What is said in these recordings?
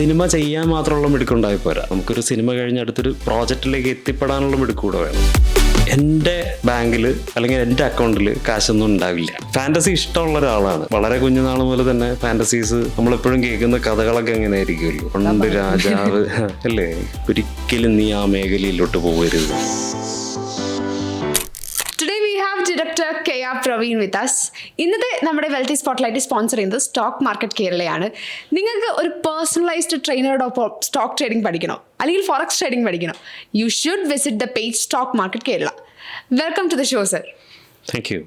Cinema ചെയ്യാൻ മാത്രമുള്ള മിടുക്കുണ്ടായി പോരാ, നമുക്കൊരു സിനിമ കഴിഞ്ഞ് അടുത്തൊരു പ്രോജക്റ്റിലേക്ക് എത്തിപ്പെടാനുള്ള മിടുക്ക് കൂടെ വേണം. എൻ്റെ ബാങ്കിൽ അല്ലെങ്കിൽ എൻ്റെ അക്കൗണ്ടിൽ കാശൊന്നും ഉണ്ടാവില്ല. ഫാൻറ്റസി ഇഷ്ടമുള്ള ഒരാളാണ്. വളരെ കുഞ്ഞുനാൾ മുതൽ തന്നെ ഫാൻറ്റസീസ് നമ്മളെപ്പോഴും കേൾക്കുന്ന കഥകളൊക്കെ എങ്ങനെ ആയിരിക്കുമല്ലോ, പണ്ട് രാജാവ് അല്ലേ, ഒരിക്കലും നീ ആ മേഖലയിലോട്ട് പോകരുത്. Director KR Praveen with us. ഇന്നത്തെ നമ്മുടെ വെൽത്തി സ്പോട്ട്ലൈറ്റ് സ്പോൺസർ ചെയ്യുന്നത് സ്റ്റോക്ക് മാർക്കറ്റ് കേരളയാണ്. നിങ്ങൾക്ക് ഒരു പേഴ്സണലൈസ്ഡ് ട്രെയിനറോടൊപ്പം സ്റ്റോക്ക് ട്രേഡിംഗ് പഠിക്കണോ അല്ലെങ്കിൽ ഫോറക്സ് ട്രേഡിംഗ് പഠിക്കണോ? You should visit the page stock market Kerala. Welcome to the show sir. Thank you.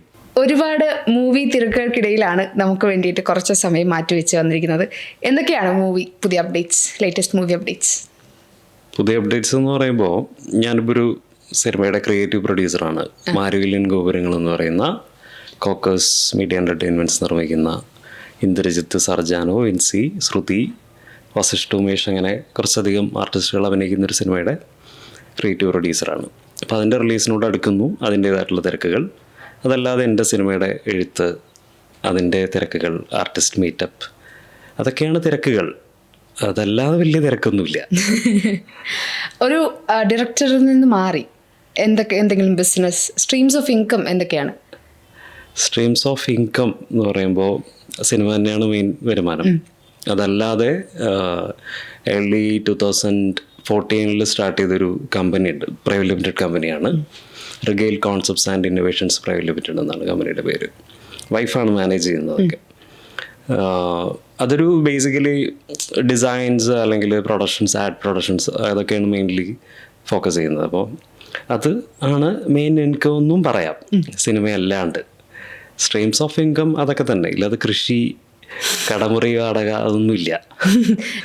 ഒരുപാട് മൂവി തിരക്കുകൾക്കിടയിലാണ് നമുക്ക് വേണ്ടിയിട്ട് കുറച്ച് സമയം മാറ്റിവെച്ച് വന്നിരിക്കുന്നത്. എന്തൊക്കെയാണ് മൂവി പുതിയ അപ്ഡേറ്റ്സ്, ലേറ്റസ്റ്റ് മൂവി അപ്ഡേറ്റ്സ്? പുതിയ അപ്ഡേറ്റ്സ് എന്ന് പറയുമ്പോൾ ഞാനിപ്പോൾ ഒരു സിനിമയുടെ ക്രിയേറ്റീവ് പ്രൊഡ്യൂസറാണ്. മാരുവില്യൻ ഗോപുരങ്ങൾ എന്ന് പറയുന്ന കോക്കേഴ്സ് മീഡിയ എൻ്റർടൈൻമെൻറ്റ്സ് നിർമ്മിക്കുന്ന ഇന്ദ്രജിത്ത്, സർജാനോ, വിൻസി, ശ്രുതി, വസിഷ്ഠ, ഉമേഷ്, അങ്ങനെ കുറച്ചധികം ആർട്ടിസ്റ്റുകൾ അഭിനയിക്കുന്ന ഒരു സിനിമയുടെ ക്രിയേറ്റീവ് പ്രൊഡ്യൂസറാണ്. അപ്പോൾ അതിൻ്റെ റിലീസിനോട് അടുക്കുന്നു, അതിൻ്റേതായിട്ടുള്ള തിരക്കുകൾ. അതല്ലാതെ എൻ്റെ സിനിമയുടെ എഴുത്ത്, അതിൻ്റെ തിരക്കുകൾ, ആർട്ടിസ്റ്റ് മീറ്റപ്പ്, അതൊക്കെയാണ് തിരക്കുകൾ. അതല്ലാതെ വലിയ തിരക്കൊന്നുമില്ല. ഒരു ഡയറക്ടറിൽ നിന്ന് മാറി എന്തെങ്കിലും ബിസിനസ് സ്ട്രീംസ് ഓഫ് ഇൻകം എന്തൊക്കെയാണ്? സ്ട്രീംസ് ഓഫ് ഇൻകം എന്ന് പറയുമ്പോൾ സിനിമ തന്നെയാണ് മെയിൻ വരുമാനം. അതല്ലാതെ ഏർലി 2014 സ്റ്റാർട്ട് ചെയ്തൊരു കമ്പനി ഉണ്ട്, പ്രൈവറ്റ് ലിമിറ്റഡ് കമ്പനിയാണ്. Regale Concepts and Innovations Private Limited എന്നാണ് കമ്പനിയുടെ പേര്. വൈഫാണ് മാനേജ് ചെയ്യുന്നതൊക്കെ. അതൊരു ബേസിക്കലി ഡിസൈൻസ് അല്ലെങ്കിൽ പ്രൊഡക്ഷൻസ്, ആഡ് പ്രൊഡക്ഷൻസ്, അതൊക്കെയാണ് മെയിൻലി ഫോക്കസ് ചെയ്യുന്നത്. അപ്പോൾ അത് ആണ് മെയിൻ ഇൻകം എന്നും പറയാം. സിനിമയല്ലാണ്ട് സ്ട്രീംസ് ഓഫ് ഇൻകം അതൊക്കെ തന്നെ. ഇല്ലാതെ കൃഷി, കടമുറി വാടക, അതൊന്നുമില്ല.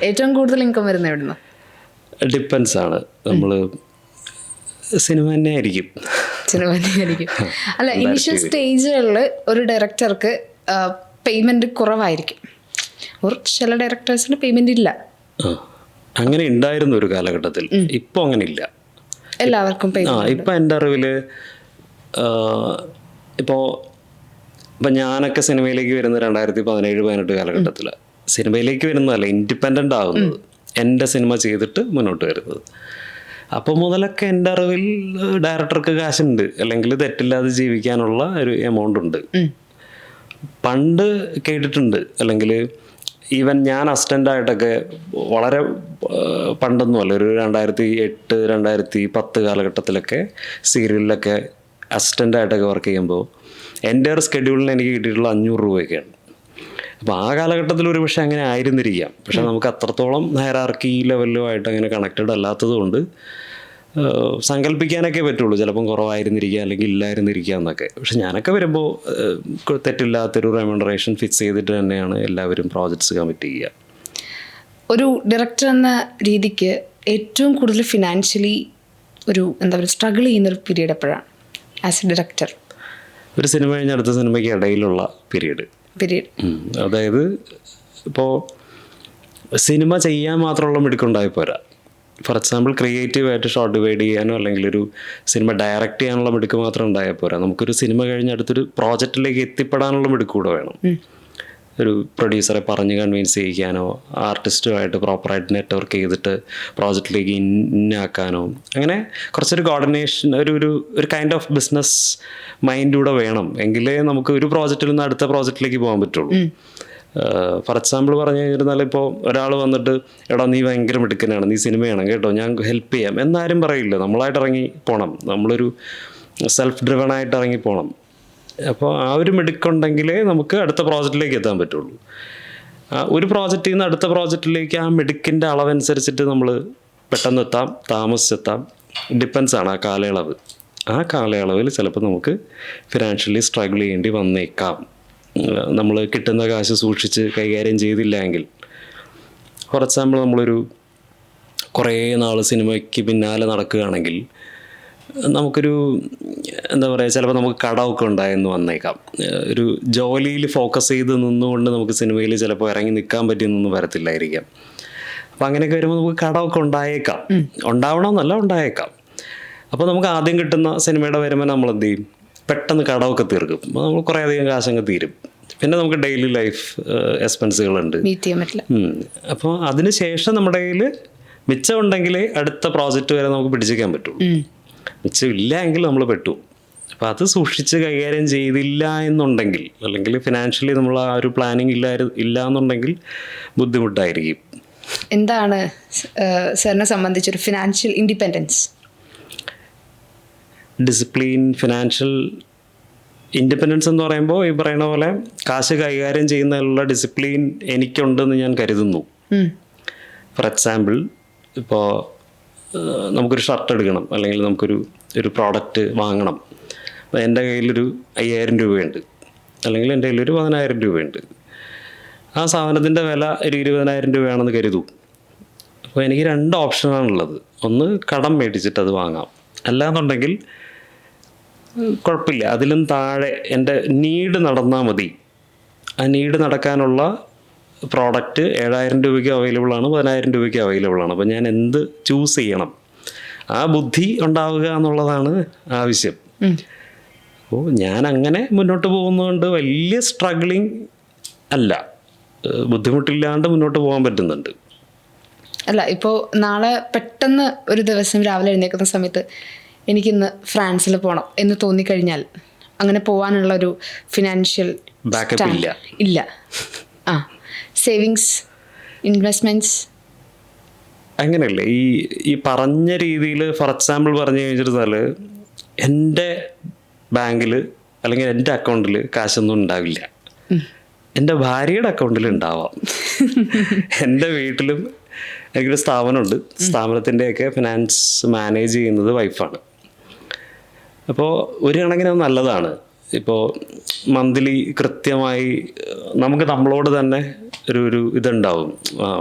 ഏറ്റവും കൂടുതൽ ഇൻകം വരുന്നത് എവിടുന്ന? ഡിപ്പെൻസ് ആണ്. നമ്മൾ സിനിമ തന്നെ ആയിരിക്കും. സിനിമ തന്നെ ആയിരിക്കും. അല്ല, ഇനിഷ്യൽ സ്റ്റേജുകളിൽ ഒരു ഡയറക്ടർക്ക് പേയ്മെന്റ് കുറവായിരിക്കും. ചില ഡയറക്ടേഴ്സിന് പേയ്മെന്റ് ഇല്ല. അങ്ങനെ ഉണ്ടായിരുന്നു ഒരു കാലഘട്ടത്തിൽ. ഇപ്പോൾ അങ്ങനെ ഇല്ല. എല്ലാവർക്കും ഇപ്പം എൻ്റെ അറിവിൽ ഇപ്പോൾ ഞാനൊക്കെ സിനിമയിലേക്ക് വരുന്നത് 2017-18 കാലഘട്ടത്തിൽ. സിനിമയിലേക്ക് വരുന്നതല്ല, ഇൻഡിപെൻഡൻ്റ് ആകുന്നത്, എൻ്റെ സിനിമ ചെയ്തിട്ട് മുന്നോട്ട് വരുന്നത്. അപ്പോൾ മുതലൊക്കെ എൻ്റെ അറിവിൽ ഡയറക്ടർക്ക് കാശുണ്ട്, അല്ലെങ്കിൽ തെറ്റില്ലാതെ ജീവിക്കാനുള്ള ഒരു എമൗണ്ട് ഉണ്ട്. പണ്ട് കേട്ടിട്ടുണ്ട്, അല്ലെങ്കിൽ ഈവൻ ഞാൻ അസിസ്റ്റൻ്റായിട്ടൊക്കെ വളരെ പണ്ടൊന്നുമല്ല, ഒരു 2008-2010 കാലഘട്ടത്തിലൊക്കെ സീരിയലിലൊക്കെ അസിസ്റ്റൻ്റായിട്ടൊക്കെ വർക്ക് ചെയ്യുമ്പോൾ എൻ്റെ ഒരു സ്കെഡ്യൂളിന് എനിക്ക് കിട്ടിയിട്ടുള്ള 500 രൂപയൊക്കെയാണ്. അപ്പോൾ ആ കാലഘട്ടത്തിൽ ഒരു പക്ഷേ അങ്ങനെ ആയിരുന്നിരിക്കാം. പക്ഷേ നമുക്ക് അത്രത്തോളം ഹൈറാർക്കി ലെവലുമായിട്ട് അങ്ങനെ കണക്റ്റഡ് അല്ലാത്തത് കൊണ്ട് സങ്കല്പിക്കാനൊക്കെ പറ്റുള്ളൂ. ചിലപ്പം കുറവായിരുന്നിരിക്കുക, അല്ലെങ്കിൽ ഇല്ലായിരുന്നിരിക്കുക എന്നൊക്കെ. പക്ഷെ ഞാനൊക്കെ വരുമ്പോൾ തെറ്റില്ലാത്തൊരു റെമ്യൂണറേഷൻ ഫിക്സ് ചെയ്തിട്ട് തന്നെയാണ് എല്ലാവരും പ്രോജക്ട്സ് കമ്മിറ്റ് ചെയ്യുക. ഒരു ഡയറക്ടർ എന്ന രീതിക്ക് ഏറ്റവും കൂടുതൽ ഫിനാൻഷ്യലി ഒരു സ്ട്രഗിൾ ചെയ്യുന്നൊരു പീരീഡ് എപ്പോഴാണ് ആസ് എ ഡയറക്ടർ? ഒരു സിനിമ കഴിഞ്ഞ അടുത്ത സിനിമയ്ക്ക് ഇടയിലുള്ള പീരീഡ്. അതായത് ഇപ്പോൾ സിനിമ ചെയ്യാൻ മാത്രമുള്ള മിടുക്കുണ്ടായി പോരാ. ഫോർ എക്സാമ്പിൾ, ക്രിയേറ്റീവായിട്ട് ഷോർട്ട് ഡിവൈഡ് ചെയ്യാനോ അല്ലെങ്കിൽ ഒരു സിനിമ ഡയറക്റ്റ് ചെയ്യാനുള്ള മിടുക്ക് മാത്രം ഉണ്ടായാൽ പോരാ, നമുക്കൊരു സിനിമ കഴിഞ്ഞ് അടുത്തൊരു പ്രോജക്റ്റിലേക്ക് എത്തിപ്പെടാനുള്ള മിടുക്ക് കൂടെ വേണം. ഒരു പ്രൊഡ്യൂസറെ പറഞ്ഞ് കൺവിൻസ് ചെയ്യിക്കാനോ, ആർട്ടിസ്റ്റുമായിട്ട് പ്രോപ്പറായിട്ട് നെറ്റ്വർക്ക് ചെയ്തിട്ട് പ്രോജക്റ്റിലേക്ക് ഇന്നാക്കാനോ, അങ്ങനെ കുറച്ചൊരു കോർഡിനേഷൻ, ഒരു കൈൻഡ് ഓഫ് ബിസിനസ് മൈൻഡൂടെ വേണം. എങ്കിലേ നമുക്ക് ഒരു പ്രോജക്റ്റിൽ നിന്ന് അടുത്ത പ്രോജക്റ്റിലേക്ക് പോകാൻ പറ്റുള്ളൂ. ഫോർ എക്സാമ്പിൾ പറഞ്ഞു കഴിഞ്ഞിരുന്നാൽ, ഇപ്പോൾ ഒരാൾ വന്നിട്ട് എടാ നീ ഭയങ്കര മിടുക്കനാണ്, നീ സിനിമയാണ് കേട്ടോ, ഞാൻ ഹെൽപ്പ് ചെയ്യാം എന്നാരും പറയില്ല. നമ്മളായിട്ട് ഇറങ്ങി പോകണം, നമ്മളൊരു സെൽഫ് ഡ്രിവണായിട്ട് ഇറങ്ങി പോകണം. അപ്പോൾ ആ ഒരു മിടുക്കുണ്ടെങ്കിലേ നമുക്ക് അടുത്ത പ്രോജക്റ്റിലേക്ക് എത്താൻ പറ്റുള്ളൂ. ഒരു പ്രോജക്റ്റിൽ നിന്ന് അടുത്ത പ്രോജക്റ്റിലേക്ക് ആ മിടുക്കിൻ്റെ അളവനുസരിച്ചിട്ട് നമ്മൾ പെട്ടെന്ന് എത്താം, താമസിച്ചെത്താം. ഡിപ്പെൻസാണ് ആ കാലയളവ്. ആ കാലയളവിൽ ചിലപ്പോൾ നമുക്ക് ഫിനാൻഷ്യലി സ്ട്രഗിൾ ചെയ്യേണ്ടി വന്നേക്കാം. നമ്മൾ കിട്ടുന്ന കാശ് സൂക്ഷിച്ച് കൈകാര്യം ചെയ്തില്ല എങ്കിൽ. ഫോർ എക്സാമ്പിൾ, നമ്മളൊരു കുറേ നാൾ സിനിമയ്ക്ക് പിന്നാലെ നടക്കുകയാണെങ്കിൽ നമുക്കൊരു ചിലപ്പോൾ നമുക്ക് കടമൊക്കെ ഉണ്ടായെന്ന് വന്നേക്കാം. ഒരു ജോലിയിൽ ഫോക്കസ് ചെയ്ത് നിന്നുകൊണ്ട് നമുക്ക് സിനിമയിൽ ചിലപ്പോൾ ഇറങ്ങി നിൽക്കാൻ പറ്റിയെന്നൊന്നും വരത്തില്ലായിരിക്കാം. അപ്പം അങ്ങനെയൊക്കെ വരുമ്പോൾ നമുക്ക് കടമൊക്കെ ഉണ്ടായേക്കാം. ഉണ്ടാവണമെന്നല്ല, ഉണ്ടായേക്കാം. അപ്പോൾ നമുക്ക് ആദ്യം കിട്ടുന്ന സിനിമയുടെ വരുമ്പോൾ നമ്മൾ എന്ത് ചെയ്യും? പെട്ടെന്ന് കടമൊക്കെ തീർക്കും. അപ്പോൾ നമ്മൾ കുറേ അധികം കാശങ്ങ് തീരും. പിന്നെ നമുക്ക് ഡെയിലി ലൈഫ് എക്സ്പെൻസുകളുണ്ട്. മീറ്റ് ചെയ്യാൻ പറ്റില്ല. അപ്പോൾ അതിന് ശേഷം നമ്മുടെ കയ്യിൽ മിച്ചമുണ്ടെങ്കിൽ അടുത്ത പ്രോജക്റ്റ് വരെ നമുക്ക് പിടിച്ചേക്കാൻ പറ്റുള്ളൂ. മിച്ചമില്ല എങ്കിൽ നമ്മൾ പെട്ടു. അപ്പോൾ അത് സൂക്ഷിച്ച് കൈകാര്യം ചെയ്തില്ല എന്നുണ്ടെങ്കിൽ, അല്ലെങ്കിൽ ഫിനാൻഷ്യലി നമ്മൾ ആ ഒരു പ്ലാനിങ് ഇല്ല എന്നുണ്ടെങ്കിൽ ബുദ്ധിമുട്ടായിരിക്കും. എന്താണ് സാറിനെ സംബന്ധിച്ചൊരു financial independence? Discipline, financial independence എന്ന് പറയുമ്പോൾ ഈ പറയുന്ന പോലെ കാശ് കൈകാര്യം ചെയ്യുന്നതിലുള്ള ഡിസിപ്ലിൻ എനിക്കുണ്ടെന്ന് ഞാൻ കരുതുന്നു. ഫോർ എക്സാമ്പിൾ, ഇപ്പോൾ നമുക്കൊരു ഷർട്ട് എടുക്കണം, അല്ലെങ്കിൽ ഒരു പ്രോഡക്റ്റ് വാങ്ങണം. അപ്പോൾ എൻ്റെ കയ്യിലൊരു 5000 രൂപയുണ്ട്, അല്ലെങ്കിൽ എൻ്റെ കയ്യിലൊരു 10000 രൂപയുണ്ട്. ആ സാധനത്തിൻ്റെ വില ഒരു 20000 രൂപയാണെന്ന് കരുതൂ. അപ്പോൾ എനിക്ക് 2 ഓപ്ഷനാണുള്ളത്. ഒന്ന്, കടം മേടിച്ചിട്ട് അത് വാങ്ങാം. അല്ലാന്നുണ്ടെങ്കിൽ കുഴപ്പമില്ല, അതിലും താഴെ എൻ്റെ നീഡ് നടന്നാൽ മതി. ആ നീഡ് നടക്കാനുള്ള പ്രോഡക്റ്റ് 7000 രൂപയ്ക്ക് അവൈലബിൾ ആണ്, 10000 രൂപയ്ക്ക് അവൈലബിൾ ആണ്. അപ്പോൾ ഞാൻ എന്ത് ചൂസ് ചെയ്യണം? ആ ബുദ്ധി ഉണ്ടാവുക എന്നുള്ളതാണ് ആവശ്യം. അപ്പോൾ ഞാൻ അങ്ങനെ മുന്നോട്ട് പോകുന്നതുകൊണ്ട് വലിയ സ്ട്രഗ്ലിങ് അല്ല, ബുദ്ധിമുട്ടില്ലാണ്ട് മുന്നോട്ട് പോകാൻ പറ്റുന്നുണ്ട്. അല്ല, ഇപ്പോൾ നാളെ പെട്ടെന്ന് ഒരു ദിവസം രാവിലെ എഴുന്നേൽക്കുന്ന സമയത്ത് എനിക്കിന്ന് ഫ്രാൻസിൽ പോകണം എന്ന് തോന്നിക്കഴിഞ്ഞാൽ അങ്ങനെ പോകാനുള്ള ഒരു ഫിനാൻഷ്യൽ ബാക്കപ്പ് ഇല്ല. ആ, സേവിങ്സ്, ഇൻവെസ്റ്റ്മെൻറ്റ്സ് അങ്ങനെയല്ലേ ഈ പറഞ്ഞ രീതിയിൽ. ഫോർ എക്സാമ്പിൾ പറഞ്ഞു കഴിഞ്ഞിരുന്നാൽ, എൻ്റെ ബാങ്കിൽ അല്ലെങ്കിൽ എൻ്റെ അക്കൗണ്ടിൽ കാശൊന്നും ഉണ്ടാവില്ല. എൻ്റെ ഭാര്യയുടെ അക്കൗണ്ടിൽ ഉണ്ടാവാം. എൻ്റെ വീട്ടിലും എനിക്കൊരു സ്ഥാപനമുണ്ട്. സ്ഥാപനത്തിൻ്റെയൊക്കെ ഫിനാൻസ് മാനേജ് ചെയ്യുന്നത് വൈഫാണ്. അപ്പോൾ ഒരു കണക്കിന് അത് നല്ലതാണ്. ഇപ്പോൾ മന്ത്ലി കൃത്യമായി നമുക്ക് നമ്മളോട് തന്നെ ഒരു ഇതുണ്ടാവും.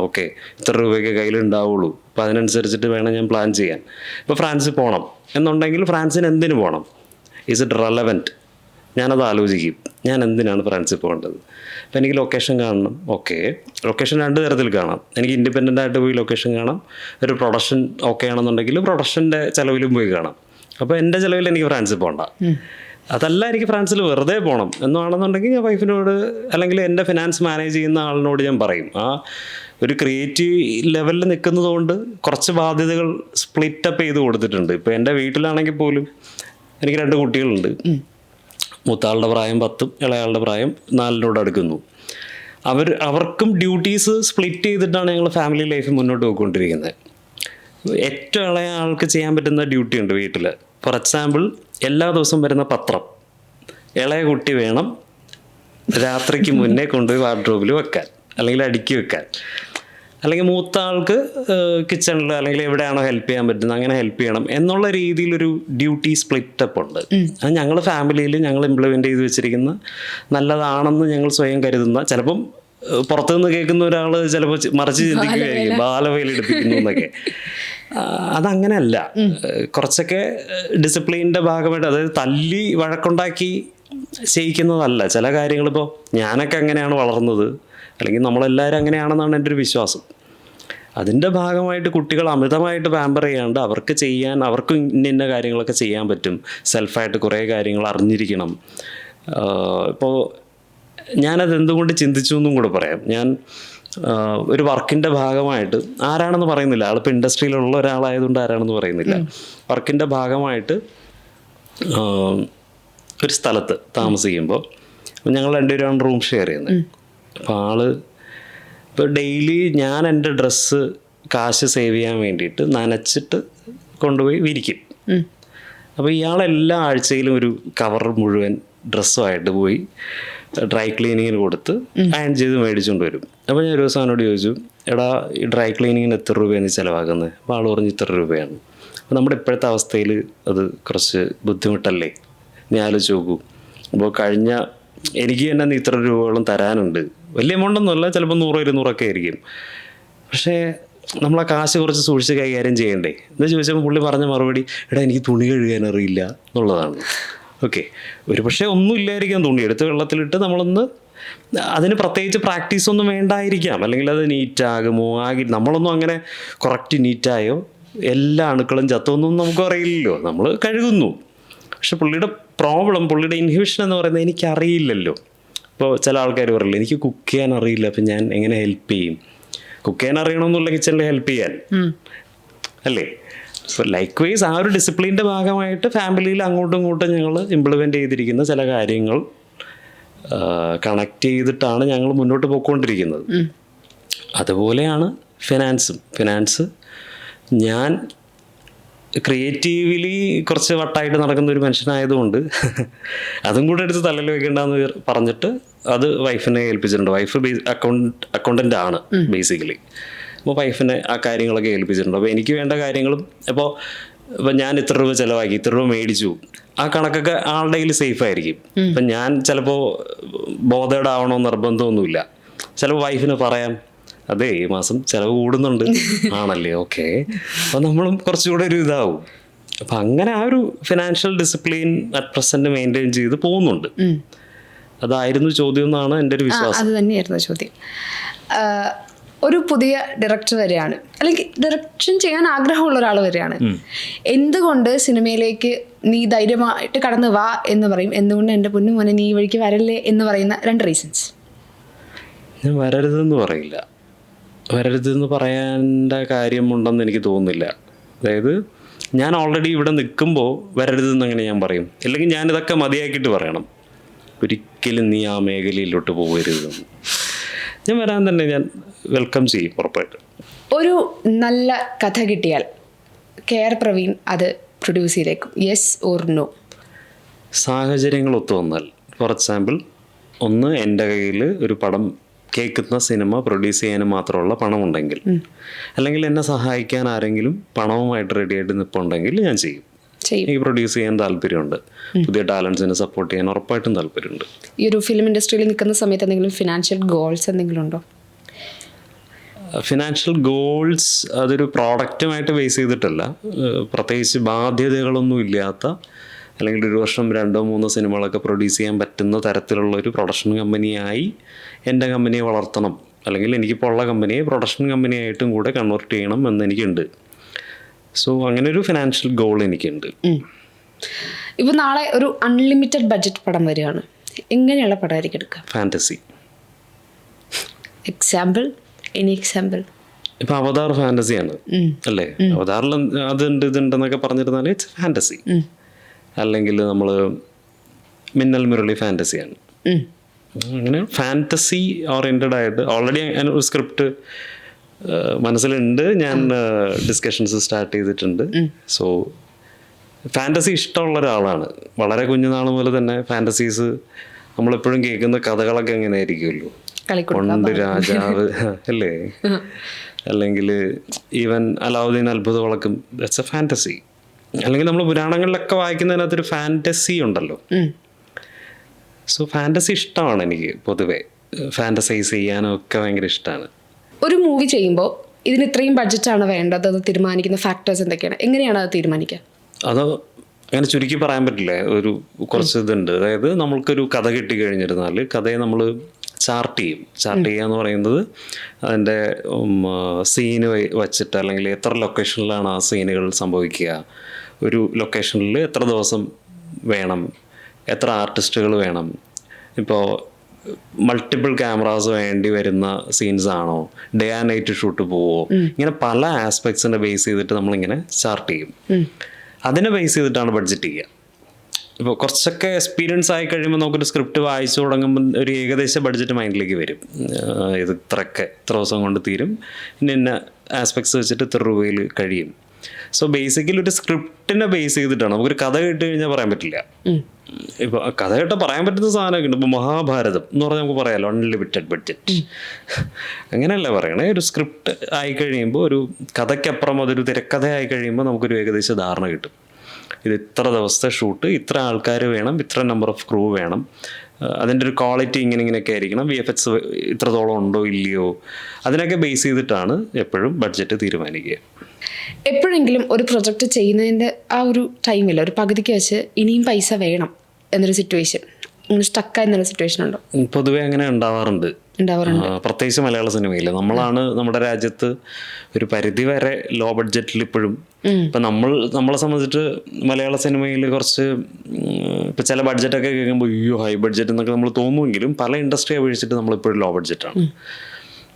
ഓക്കെ, ഇത്ര രൂപയ്ക്ക് കയ്യിലുണ്ടാവുള്ളൂ, അപ്പോൾ അതിനനുസരിച്ചിട്ട് വേണം ഞാൻ പ്ലാൻ ചെയ്യാൻ. ഇപ്പോൾ ഫ്രാൻസിൽ പോകണം എന്നുണ്ടെങ്കിൽ ഫ്രാൻസിന് എന്തിനു പോകണം? Is it relevant? ഞാനത് ആലോചിക്കും, ഞാൻ എന്തിനാണ് ഫ്രാൻസിൽ പോകേണ്ടത്. അപ്പോൾ എനിക്ക് ലൊക്കേഷൻ കാണണം. ഓക്കെ, ലൊക്കേഷൻ 2 തരത്തിൽ കാണാം. എനിക്ക് ഇൻഡിപെൻഡൻ്റ് ആയിട്ട് പോയി ലൊക്കേഷൻ കാണാം. ഒരു പ്രൊഡക്ഷൻ ഓക്കെ ആണെന്നുണ്ടെങ്കിൽ പ്രൊഡക്ഷൻ്റെ ചിലവിലും പോയി കാണാം. അപ്പോൾ എൻ്റെ ചിലവിൽ എനിക്ക് ഫ്രാൻസിൽ പോകണ്ട. അതല്ല, എനിക്ക് ഫ്രാൻസിൽ വെറുതെ പോകണം എന്നാണെന്നുണ്ടെങ്കിൽ ഞാൻ വൈഫിനോട് അല്ലെങ്കിൽ എൻ്റെ ഫിനാൻസ് മാനേജ് ചെയ്യുന്ന ആളിനോട് ഞാൻ പറയും. ആ ഒരു ക്രിയേറ്റീവ് ലെവലിൽ നിൽക്കുന്നതുകൊണ്ട് കുറച്ച് ബാധ്യതകൾ സ്പ്ലിറ്റപ്പ് ചെയ്ത് കൊടുത്തിട്ടുണ്ട്. ഇപ്പോൾ എൻ്റെ വീട്ടിലാണെങ്കിൽ പോലും എനിക്ക് 2 കുട്ടികളുണ്ട്. മൂത്താളുടെ പ്രായം 10, ഇളയാളുടെ പ്രായം 4 അടുക്കുന്നു. അവർക്കും ഡ്യൂട്ടീസ് സ്പ്ലിറ്റ് ചെയ്തിട്ടാണ് ഞങ്ങൾ ഫാമിലി ലൈഫ് മുന്നോട്ട് പോയിക്കൊണ്ടിരിക്കുന്നത്. ഏറ്റവും ഇളയ ആൾക്ക് ചെയ്യാൻ പറ്റുന്ന ഡ്യൂട്ടി ഉണ്ട് വീട്ടിൽ. ഫോർ എക്സാമ്പിൾ, എല്ലാ ദിവസവും വരുന്ന പത്രം ഇളയ കുട്ടി വേണം രാത്രിക്ക് മുന്നേ കൊണ്ടുപോയി വാർഡ്രോബിൽ വെക്കാൻ, അല്ലെങ്കിൽ അടുക്കി വെക്കാൻ. അല്ലെങ്കിൽ മൂത്ത ആൾക്ക് കിച്ചണിൽ അല്ലെങ്കിൽ എവിടെയാണോ ഹെൽപ്പ് ചെയ്യാൻ പറ്റുന്നത് അങ്ങനെ ഹെൽപ്പ് ചെയ്യണം എന്നുള്ള രീതിയിലൊരു ഡ്യൂട്ടി സ്പ്ലിറ്റപ്പ് ഉണ്ട്. അത് ഞങ്ങൾ ഫാമിലിയിൽ ഞങ്ങൾ ഇംപ്ലിമെൻ്റ് ചെയ്ത് വെച്ചിരിക്കുന്ന നല്ലതാണെന്ന് ഞങ്ങൾ സ്വയം കരുതുന്ന, ചിലപ്പം പുറത്തുനിന്ന് കേൾക്കുന്ന ഒരാൾ ചിലപ്പോൾ മറിച്ച് ചിന്തിക്കുകയായിരിക്കും, ബാലവേല എടുപ്പിക്കുന്നു എന്നൊക്കെ. അതങ്ങനെയല്ല. കുറച്ചൊക്കെ ഡിസിപ്ലിൻ്റെ ഭാഗമായിട്ട്, അതായത് തല്ലി വഴക്കുണ്ടാക്കി ചെയ്യിക്കുന്നതല്ല ചില കാര്യങ്ങളിപ്പോൾ. ഞാനൊക്കെ അങ്ങനെയാണ് വളർന്നത്, അല്ലെങ്കിൽ നമ്മളെല്ലാവരും അങ്ങനെയാണെന്നാണ് എൻ്റെ ഒരു വിശ്വാസം. അതിൻ്റെ ഭാഗമായിട്ട് കുട്ടികൾ അമിതമായിട്ട് പാമ്പർ ചെയ്യാണ്ട് അവർക്ക് ഇന്ന കാര്യങ്ങളൊക്കെ ചെയ്യാൻ പറ്റും. സെൽഫായിട്ട് കുറേ കാര്യങ്ങൾ അറിഞ്ഞിരിക്കണം. ഇപ്പോൾ ഞാനത് എന്തുകൊണ്ട് ചിന്തിച്ചു എന്നും കൂടെ പറയാം. ഞാൻ ഒരു വർക്കിൻ്റെ ഭാഗമായിട്ട്, ആരാണെന്ന് പറയുന്നില്ല, ആളിപ്പോൾ ഇൻഡസ്ട്രിയിലുള്ള ഒരാളായതുകൊണ്ട് ആരാണെന്ന് പറയുന്നില്ല, വർക്കിൻ്റെ ഭാഗമായിട്ട് ഒരു സ്ഥലത്ത് താമസിക്കുമ്പോൾ ഞങ്ങൾ 2 പേരാണ് റൂം ഷെയർ ചെയ്യുന്നത്. അപ്പോൾ ഇപ്പോൾ ഡെയിലി ഞാൻ എൻ്റെ ഡ്രസ്സ് കാശ് സേവ് ചെയ്യാൻ വേണ്ടിയിട്ട് നനച്ചിട്ട് കൊണ്ടുപോയി വിരിക്കും. അപ്പോൾ ഇയാളെല്ലാ ആഴ്ചയിലും ഒരു കവർ മുഴുവൻ ഡ്രസ്സുമായിട്ട് പോയി ഡ്രൈ ക്ലീനിങ്ങിന് കൊടുത്ത് അയൺ ചെയ്ത് മേടിച്ചുകൊണ്ട് വരും. അപ്പോൾ ഞാൻ ഒരു ദിവസം അവനോട് ചോദിച്ചു, എടാ ഈ ഡ്രൈ ക്ലീനിങ്ങിന് എത്ര രൂപയാണ് ചിലവാക്കുന്നത്? അപ്പോൾ ആൾ പറഞ്ഞ് ഇത്ര രൂപയാണ്. അപ്പോൾ നമ്മുടെ ഇപ്പോഴത്തെ അവസ്ഥയിൽ അത് കുറച്ച് ബുദ്ധിമുട്ടല്ലേ? നീ ആലോചിച്ച് നോക്കൂ. അപ്പോൾ എനിക്ക് തന്നെ ഇത്ര രൂപകളും തരാനുണ്ട്. വലിയ എമൗണ്ടൊന്നുമല്ല, ചിലപ്പോൾ 100-200 ആയിരിക്കും. പക്ഷേ നമ്മൾ ആ കാശ് കുറച്ച് സൂക്ഷിച്ച് കൈകാര്യം ചെയ്യണ്ടേ എന്ന് ചോദിച്ചപ്പോൾ പുള്ളി പറഞ്ഞ മറുപടി, എടാ എനിക്ക് തുണി കഴുകാൻ അറിയില്ല എന്നുള്ളതാണ്. ഓക്കെ, ഒരു പക്ഷേ ഒന്നുമില്ലായിരിക്കാം, തുണി എടുത്ത് വെള്ളത്തിലിട്ട് നമ്മളൊന്ന്, അതിന് പ്രത്യേകിച്ച് പ്രാക്ടീസൊന്നും വേണ്ടായിരിക്കാം, അല്ലെങ്കിൽ അത് നീറ്റാകുമോ നമ്മളൊന്നും അങ്ങനെ കറക്റ്റ് നീറ്റായോ എല്ലാ അണുക്കളും ചത്തൊന്നും നമുക്ക് അറിയില്ലല്ലോ, നമ്മൾ കഴുകുന്നു. പക്ഷെ പുള്ളിയുടെ പ്രോബ്ലം, പുള്ളിയുടെ ഇൻഹിബിഷൻ എന്ന് പറയുന്നത് എനിക്കറിയില്ലല്ലോ. ഇപ്പോൾ ചില ആൾക്കാർ പറയില്ല എനിക്ക് കുക്ക് ചെയ്യാൻ അറിയില്ല, അപ്പം ഞാൻ എങ്ങനെ ഹെൽപ്പ് ചെയ്യും? കുക്ക് ചെയ്യാൻ അറിയണമെന്നുള്ള കിച്ചണിൽ ഹെൽപ്പ് ചെയ്യാൻ അല്ലേ? സോ ലൈക്ക് വൈസ് ആ ഒരു ഡിസിപ്ലിൻ്റെ ഭാഗമായിട്ട് ഫാമിലിയിൽ അങ്ങോട്ടും ഇങ്ങോട്ടും ഞങ്ങൾ ഇംപ്ലിമെൻ്റ് ചെയ്തിരിക്കുന്ന ചില കാര്യങ്ങൾ കണക്ട് ചെയ്തിട്ടാണ് ഞങ്ങൾ മുന്നോട്ട് പോയിക്കൊണ്ടിരിക്കുന്നത്. അതുപോലെയാണ് ഫിനാൻസ് ഞാൻ ക്രിയേറ്റീവ്ലി കുറച്ച് വട്ടായിട്ട് നടക്കുന്ന ഒരു മനുഷ്യനായതുകൊണ്ട് അതും കൂടെ എടുത്ത് തലയിൽ വെക്കേണ്ടെന്ന് പറഞ്ഞിട്ട് അത് വൈഫിനെ ഏൽപ്പിച്ചിട്ടുണ്ട്. വൈഫ് അക്കൗണ്ടൻ്റ് ആണ് ബേസിക്കലി. അപ്പോൾ വൈഫിനെ ആ കാര്യങ്ങളൊക്കെ ഏൽപ്പിച്ചിട്ടുണ്ട്. അപ്പോൾ എനിക്ക് വേണ്ട കാര്യങ്ങളും ഇപ്പോൾ ഞാൻ ഇത്ര രൂപ ചിലവാക്കി, ഇത്ര രൂപ മേടിച്ചു, ആ കണക്കൊക്കെ ആളുടെ കയ്യിൽ സേഫ് ആയിരിക്കും. അപ്പം ഞാൻ ചിലപ്പോൾ ബോധേഡ് ആവണമെന്ന് നിർബന്ധമൊന്നുമില്ല. ചിലപ്പോൾ വൈഫിന് പറയാം, അതെ ഈ മാസം ചിലവ് കൂടുന്നുണ്ട്, ആണല്ലേ, ഓക്കെ, അപ്പോൾ നമ്മളും കുറച്ചുകൂടെ ഒരു ഇതാവും. അപ്പം അങ്ങനെ ആ ഒരു financial discipline at present maintain ചെയ്ത് പോകുന്നുണ്ട്. അതായിരുന്നു ചോദ്യം എന്നാണ് എൻ്റെ ഒരു വിശ്വാസം. അത് തന്നെയായിരുന്നു ചോദ്യം. ഒരു പുതിയ ഡയറക്ടർ വരികയാണ്, അല്ലെങ്കിൽ ഡയറക്ഷൻ ചെയ്യാൻ ആഗ്രഹമുള്ള ഒരാൾ വരികയാണ്, എന്തുകൊണ്ട് സിനിമയിലേക്ക് നീ ധൈര്യമായിട്ട് കടന്നു വാ എന്ന് പറയും, എന്തുകൊണ്ട് എൻ്റെ പൊന്നു മോനെ നീ വഴിക്ക് വരല്ലേ എന്ന് പറയുന്ന 2 റീസൺസ്? ഞാൻ വരരുതെന്ന് പറയില്ല. വരരുതെന്ന് പറയേണ്ട കാര്യമുണ്ടെന്ന് എനിക്ക് തോന്നുന്നില്ല. അതായത് ഞാൻ ഓൾറെഡി ഇവിടെ നിൽക്കുമ്പോൾ വരരുതെന്ന് അങ്ങനെ ഞാൻ പറയും, അല്ലെങ്കിൽ ഞാനിതൊക്കെ മതിയാക്കിയിട്ട് പറയണം ഒരിക്കലും നീ ആ മേഖലയിലോട്ട് പോകരുതെന്ന്. ഞാൻ വരാൻ തന്നെ ഞാൻ വെൽക്കം ചെയ്യും ഉറപ്പായിട്ട്. ഒരു നല്ല കഥ കിട്ടിയാൽ KR പ്രവീൺ അത് പ്രൊഡ്യൂസ് ചെയ്തേക്കും, യെസ് ഓർ നോ? സാഹചര്യങ്ങൾ ഒത്തു വന്നാൽ, ഫോർ എക്സാമ്പിൾ, ഒന്ന് എൻ്റെ കയ്യിൽ ഒരു പടം കേൾക്കുന്ന സിനിമ പ്രൊഡ്യൂസ് ചെയ്യാനും മാത്രമുള്ള പണമുണ്ടെങ്കിൽ, അല്ലെങ്കിൽ എന്നെ സഹായിക്കാൻ ആരെങ്കിലും പണവുമായിട്ട് റെഡിയായിട്ട് നിൽപ്പുണ്ടെങ്കിൽ ഞാൻ ചെയ്യും. എനിക്ക് പ്രൊഡ്യൂസ് ചെയ്യാൻ താല്പര്യമുണ്ട്. പുതിയ ടാലൻസിനെ സപ്പോർട്ട് ചെയ്യാൻ ഉറപ്പായിട്ടും താല്പര്യമുണ്ട്. ഈ ഒരു ഫിലിം ഇൻഡസ്ട്രിയിൽ നിൽക്കുന്ന സമയത്ത് എന്തെങ്കിലും ഫിനാൻഷ്യൽ ഗോൾസ് എന്തെങ്കിലും ഉണ്ടോ? ഫിനാൻഷ്യൽ ഗോൾസ് അതൊരു പ്രോഡക്റ്റുമായിട്ട് ബേസ് ചെയ്തിട്ടല്ല, പ്രത്യേകിച്ച് ബാധ്യതകളൊന്നും ഇല്ലാത്ത, അല്ലെങ്കിൽ ഒരു വർഷം 2-3 സിനിമകളൊക്കെ പ്രൊഡ്യൂസ് ചെയ്യാൻ പറ്റുന്ന തരത്തിലുള്ള ഒരു പ്രൊഡക്ഷൻ കമ്പനിയായി എൻ്റെ കമ്പനിയെ വളർത്തണം, അല്ലെങ്കിൽ എനിക്കിപ്പോൾ ഉള്ള കമ്പനിയെ പ്രൊഡക്ഷൻ കമ്പനിയായിട്ടും കൂടെ കൺവേർട്ട് ചെയ്യണം എന്ന് എനിക്കുണ്ട്. സോ അങ്ങനെ ഒരു ഫിനാൻഷ്യൽ ഗോൾ എനിക്കുണ്ട്. ഇപ്പോൾ നാളെ ഒരു അൺലിമിറ്റഡ് ബഡ്ജറ്റ് പടം വരികയാണ്, എങ്ങനെയുള്ള പടമായിരിക്കും എടുക്കുക? ഫാൻറ്റസി. എക്സാമ്പിൾ? Any example? ഇപ്പം അവതാർ ഫാൻറ്റസിയാണ് അല്ലേ? അവതാറിൽ അതുണ്ട് ഇതുണ്ടെന്നൊക്കെ പറഞ്ഞിരുന്നാൽ ഇറ്റ്സ് ഫാൻറ്റസി. അല്ലെങ്കിൽ നമ്മൾ മിന്നൽ മുരളി ഫാൻറ്റസിയാണ്. അങ്ങനെ ഫാൻറ്റസി ഓറിയൻറ്റഡ് ആയിട്ട് ഓൾറെഡി ഒരു സ്ക്രിപ്റ്റ് മനസ്സിലുണ്ട്, ഞാൻ ഡിസ്കഷൻസ് സ്റ്റാർട്ട് ചെയ്തിട്ടുണ്ട്. സോ ഫാൻറ്റസി ഇഷ്ടമുള്ള ഒരാളാണ്. വളരെ കുഞ്ഞുനാൾ മുതൽ തന്നെ ഫാൻറ്റസീസ് നമ്മളെപ്പോഴും കേൾക്കുന്ന കഥകളൊക്കെ എങ്ങനെ ആയിരിക്കുമല്ലോ, പണ്ട് രാജാവ് അല്ലേ, അല്ലെങ്കിൽ ഈവൻ അലാവുദ്ദീൻ അത്ഭുത വിളക്കും, ദാറ്റ്സ് എ ഫാൻറ്റസി. അല്ലെങ്കിൽ നമ്മൾ പുരാണങ്ങളിലൊക്കെ വായിക്കുന്നതിനകത്തൊരു ഫാൻറ്റസി ഉണ്ടല്ലോ. സോ ഫാൻറ്റസി ഇഷ്ടമാണ് എനിക്ക് പൊതുവെ, ഫാൻറ്റസൈസ് ചെയ്യാനും ഒക്കെ ഭയങ്കര ഇഷ്ടമാണ്. ഒരു മൂവി ചെയ്യുമ്പോൾ ഇതിന് ഇത്രയും ബഡ്ജറ്റാണ് വേണ്ടത് അത് തീരുമാനിക്കുന്ന ഫാക്ടേഴ്സ് എന്തൊക്കെയാണ്, എങ്ങനെയാണ് അത് തീരുമാനിക്കുക? അത് അങ്ങനെ ചുരുക്കി പറയാൻ പറ്റില്ല, ഒരു കുറച്ച് ഇതുണ്ട്. അതായത് നമ്മൾക്കൊരു കഥ കിട്ടിക്കഴിഞ്ഞിരുന്നാൽ കഥയെ നമ്മൾ ചാർട്ട് ചെയ്യുക എന്ന് പറയുന്നത് അതിൻ്റെ സീന് വച്ചിട്ട്, അല്ലെങ്കിൽ എത്ര ലൊക്കേഷനിലാണ് ആ സീനുകൾ സംഭവിക്കുക, ഒരു ലൊക്കേഷനിൽ എത്ര ദിവസം വേണം, എത്ര ആർട്ടിസ്റ്റുകൾ വേണം, ഇപ്പോൾ മൾട്ടിപ്പിൾ ക്യാമറാസ് വേണ്ടി വരുന്ന സീൻസ് ആണോ, ഡേ ആൻഡ് നൈറ്റ് ഷൂട്ട് പോവോ, ഇങ്ങനെ പല ആസ്പെക്ട്സിനെ ബേസ് ചെയ്തിട്ട് നമ്മളിങ്ങനെ ചാർട്ട് ചെയ്യും. അതിനെ ബേസ് ചെയ്തിട്ടാണ് ബഡ്ജറ്റ് ചെയ്യുക. ഇപ്പോൾ കുറച്ചൊക്കെ എക്സ്പീരിയൻസ് ആയി കഴിയുമ്പോൾ നമുക്കൊരു സ്ക്രിപ്റ്റ് വായിച്ചു തുടങ്ങുമ്പോൾ ഒരു ഏകദേശ ബഡ്ജറ്റ് മൈൻഡിലേക്ക് വരും. ഇത് ഇത്ര ദിവസം കൊണ്ട് തീരും, ഇന്ന ആസ്പെക്ട്സ് വെച്ചിട്ട് ഇത്ര രൂപയിൽ കഴിയും. സോ ബേസിക്കലി ഒരു സ്ക്രിപ്റ്റിനെ ബേസ് ചെയ്തിട്ടാണ്. നമുക്കൊരു കഥ കേട്ട് കഴിഞ്ഞാൽ പറയാൻ പറ്റില്ല. ഇപ്പോൾ കഥ കേട്ടാൽ പറയാൻ പറ്റുന്ന സാധനമൊക്കെ ഉണ്ട്. ഇപ്പോൾ മഹാഭാരതം എന്ന് പറഞ്ഞാൽ നമുക്ക് പറയാമല്ലോ അൺലിമിറ്റഡ് ബഡ്ജറ്റ്, അങ്ങനെയല്ല പറയണേ. ഒരു സ്ക്രിപ്റ്റ് ആയി കഴിയുമ്പോൾ, ഒരു കഥയ്ക്കപ്പുറം അതൊരു തിരക്കഥ ആയി കഴിയുമ്പോൾ നമുക്കൊരു ഏകദേശ ധാരണ കിട്ടും. ഇത് ഇത്ര ദിവസത്തെ ഷൂട്ട്, ഇത്ര ആൾക്കാർ വേണം, ഇത്ര നമ്പർ ഓഫ് ക്രൂ വേണം, അതിൻ്റെ ഒരു ക്വാളിറ്റി ഇങ്ങനെയൊക്കെ ആയിരിക്കണം, VFX ഇത്രത്തോളം ഉണ്ടോ ഇല്ലയോ, അതിനൊക്കെ ബേസ് ചെയ്തിട്ടാണ് എപ്പോഴും ബഡ്ജറ്റ് തീരുമാനിക്കുക. എപ്പോഴെങ്കിലും ഒരു പ്രൊജക്റ്റ് ചെയ്യുന്നതിൻ്റെ ആ ഒരു ടൈമിൽ ഒരു പകുതിക്ക് വെച്ച് ഇനിയും പൈസ വേണം എന്നൊരു സിറ്റുവേഷൻ, സ്റ്റക്കായ എന്നൊരു സിറ്റുവേഷൻ ഉണ്ടോ? പൊതുവെ അങ്ങനെ ഉണ്ടാവാറുണ്ട്. പ്രത്യേകിച്ച് മലയാള സിനിമയിൽ നമ്മളാണ് നമ്മുടെ രാജ്യത്ത് ഒരു പരിധി വരെ ലോ ബഡ്ജറ്റിൽ ഇപ്പോഴും. ഇപ്പം നമ്മളെ സംബന്ധിച്ചിട്ട് മലയാള സിനിമയിൽ കുറച്ച് ഇപ്പം ചില ബഡ്ജറ്റൊക്കെ കേൾക്കുമ്പോൾ അയ്യോ ഹൈ ബഡ്ജറ്റ് എന്നൊക്കെ നമ്മൾ തോന്നുമെങ്കിലും പല ഇൻഡസ്ട്രി അപേക്ഷിച്ചിട്ട് നമ്മളിപ്പോഴും ലോ ബഡ്ജറ്റാണ്.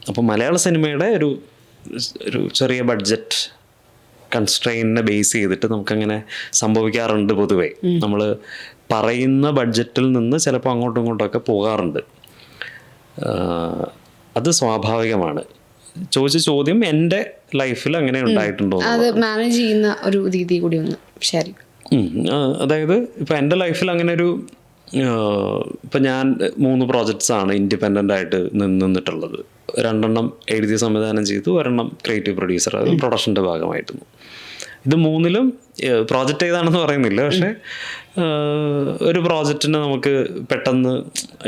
അപ്പോൾ മലയാള സിനിമയുടെ ഒരു ചെറിയ ബഡ്ജറ്റ് കൺസ്ട്രെയിനെ ബേസ് ചെയ്തിട്ട് നമുക്കങ്ങനെ സംഭവിക്കാറുണ്ട്. പൊതുവേ നമ്മൾ പറയുന്ന ബഡ്ജറ്റിൽ നിന്ന് ചിലപ്പോൾ അങ്ങോട്ടും ഇങ്ങോട്ടൊക്കെ പോകാറുണ്ട്. അത് സ്വാഭാവികമാണ്. ചോദിച്ച ചോദ്യം എൻ്റെ ലൈഫിൽ അങ്ങനെ ഉണ്ടായിട്ടുണ്ടോ, അത് മാനേജ് ചെയ്യുന്ന ഒരു രീതി കൂടി ഒന്ന് ശരി. അതായത് ഇപ്പം എൻ്റെ ലൈഫിൽ അങ്ങനെ ഒരു ഇപ്പം ഞാൻ 3 പ്രോജക്ട്സാണ് ഇൻഡിപെൻഡൻ്റ് ആയിട്ട് നിന്നിട്ടുള്ളത്. 2 എഴുതി സംവിധാനം ചെയ്തു, 1 ക്രിയേറ്റീവ് പ്രൊഡ്യൂസർ, അത് പ്രൊഡക്ഷൻ്റെ ഭാഗമായിരുന്നു. ഇത് 3ലും പ്രോജക്റ്റ് ഏതാണെന്ന് പറയുന്നില്ല, പക്ഷേ ഒരു പ്രോജക്റ്റിന് നമുക്ക് പെട്ടെന്ന്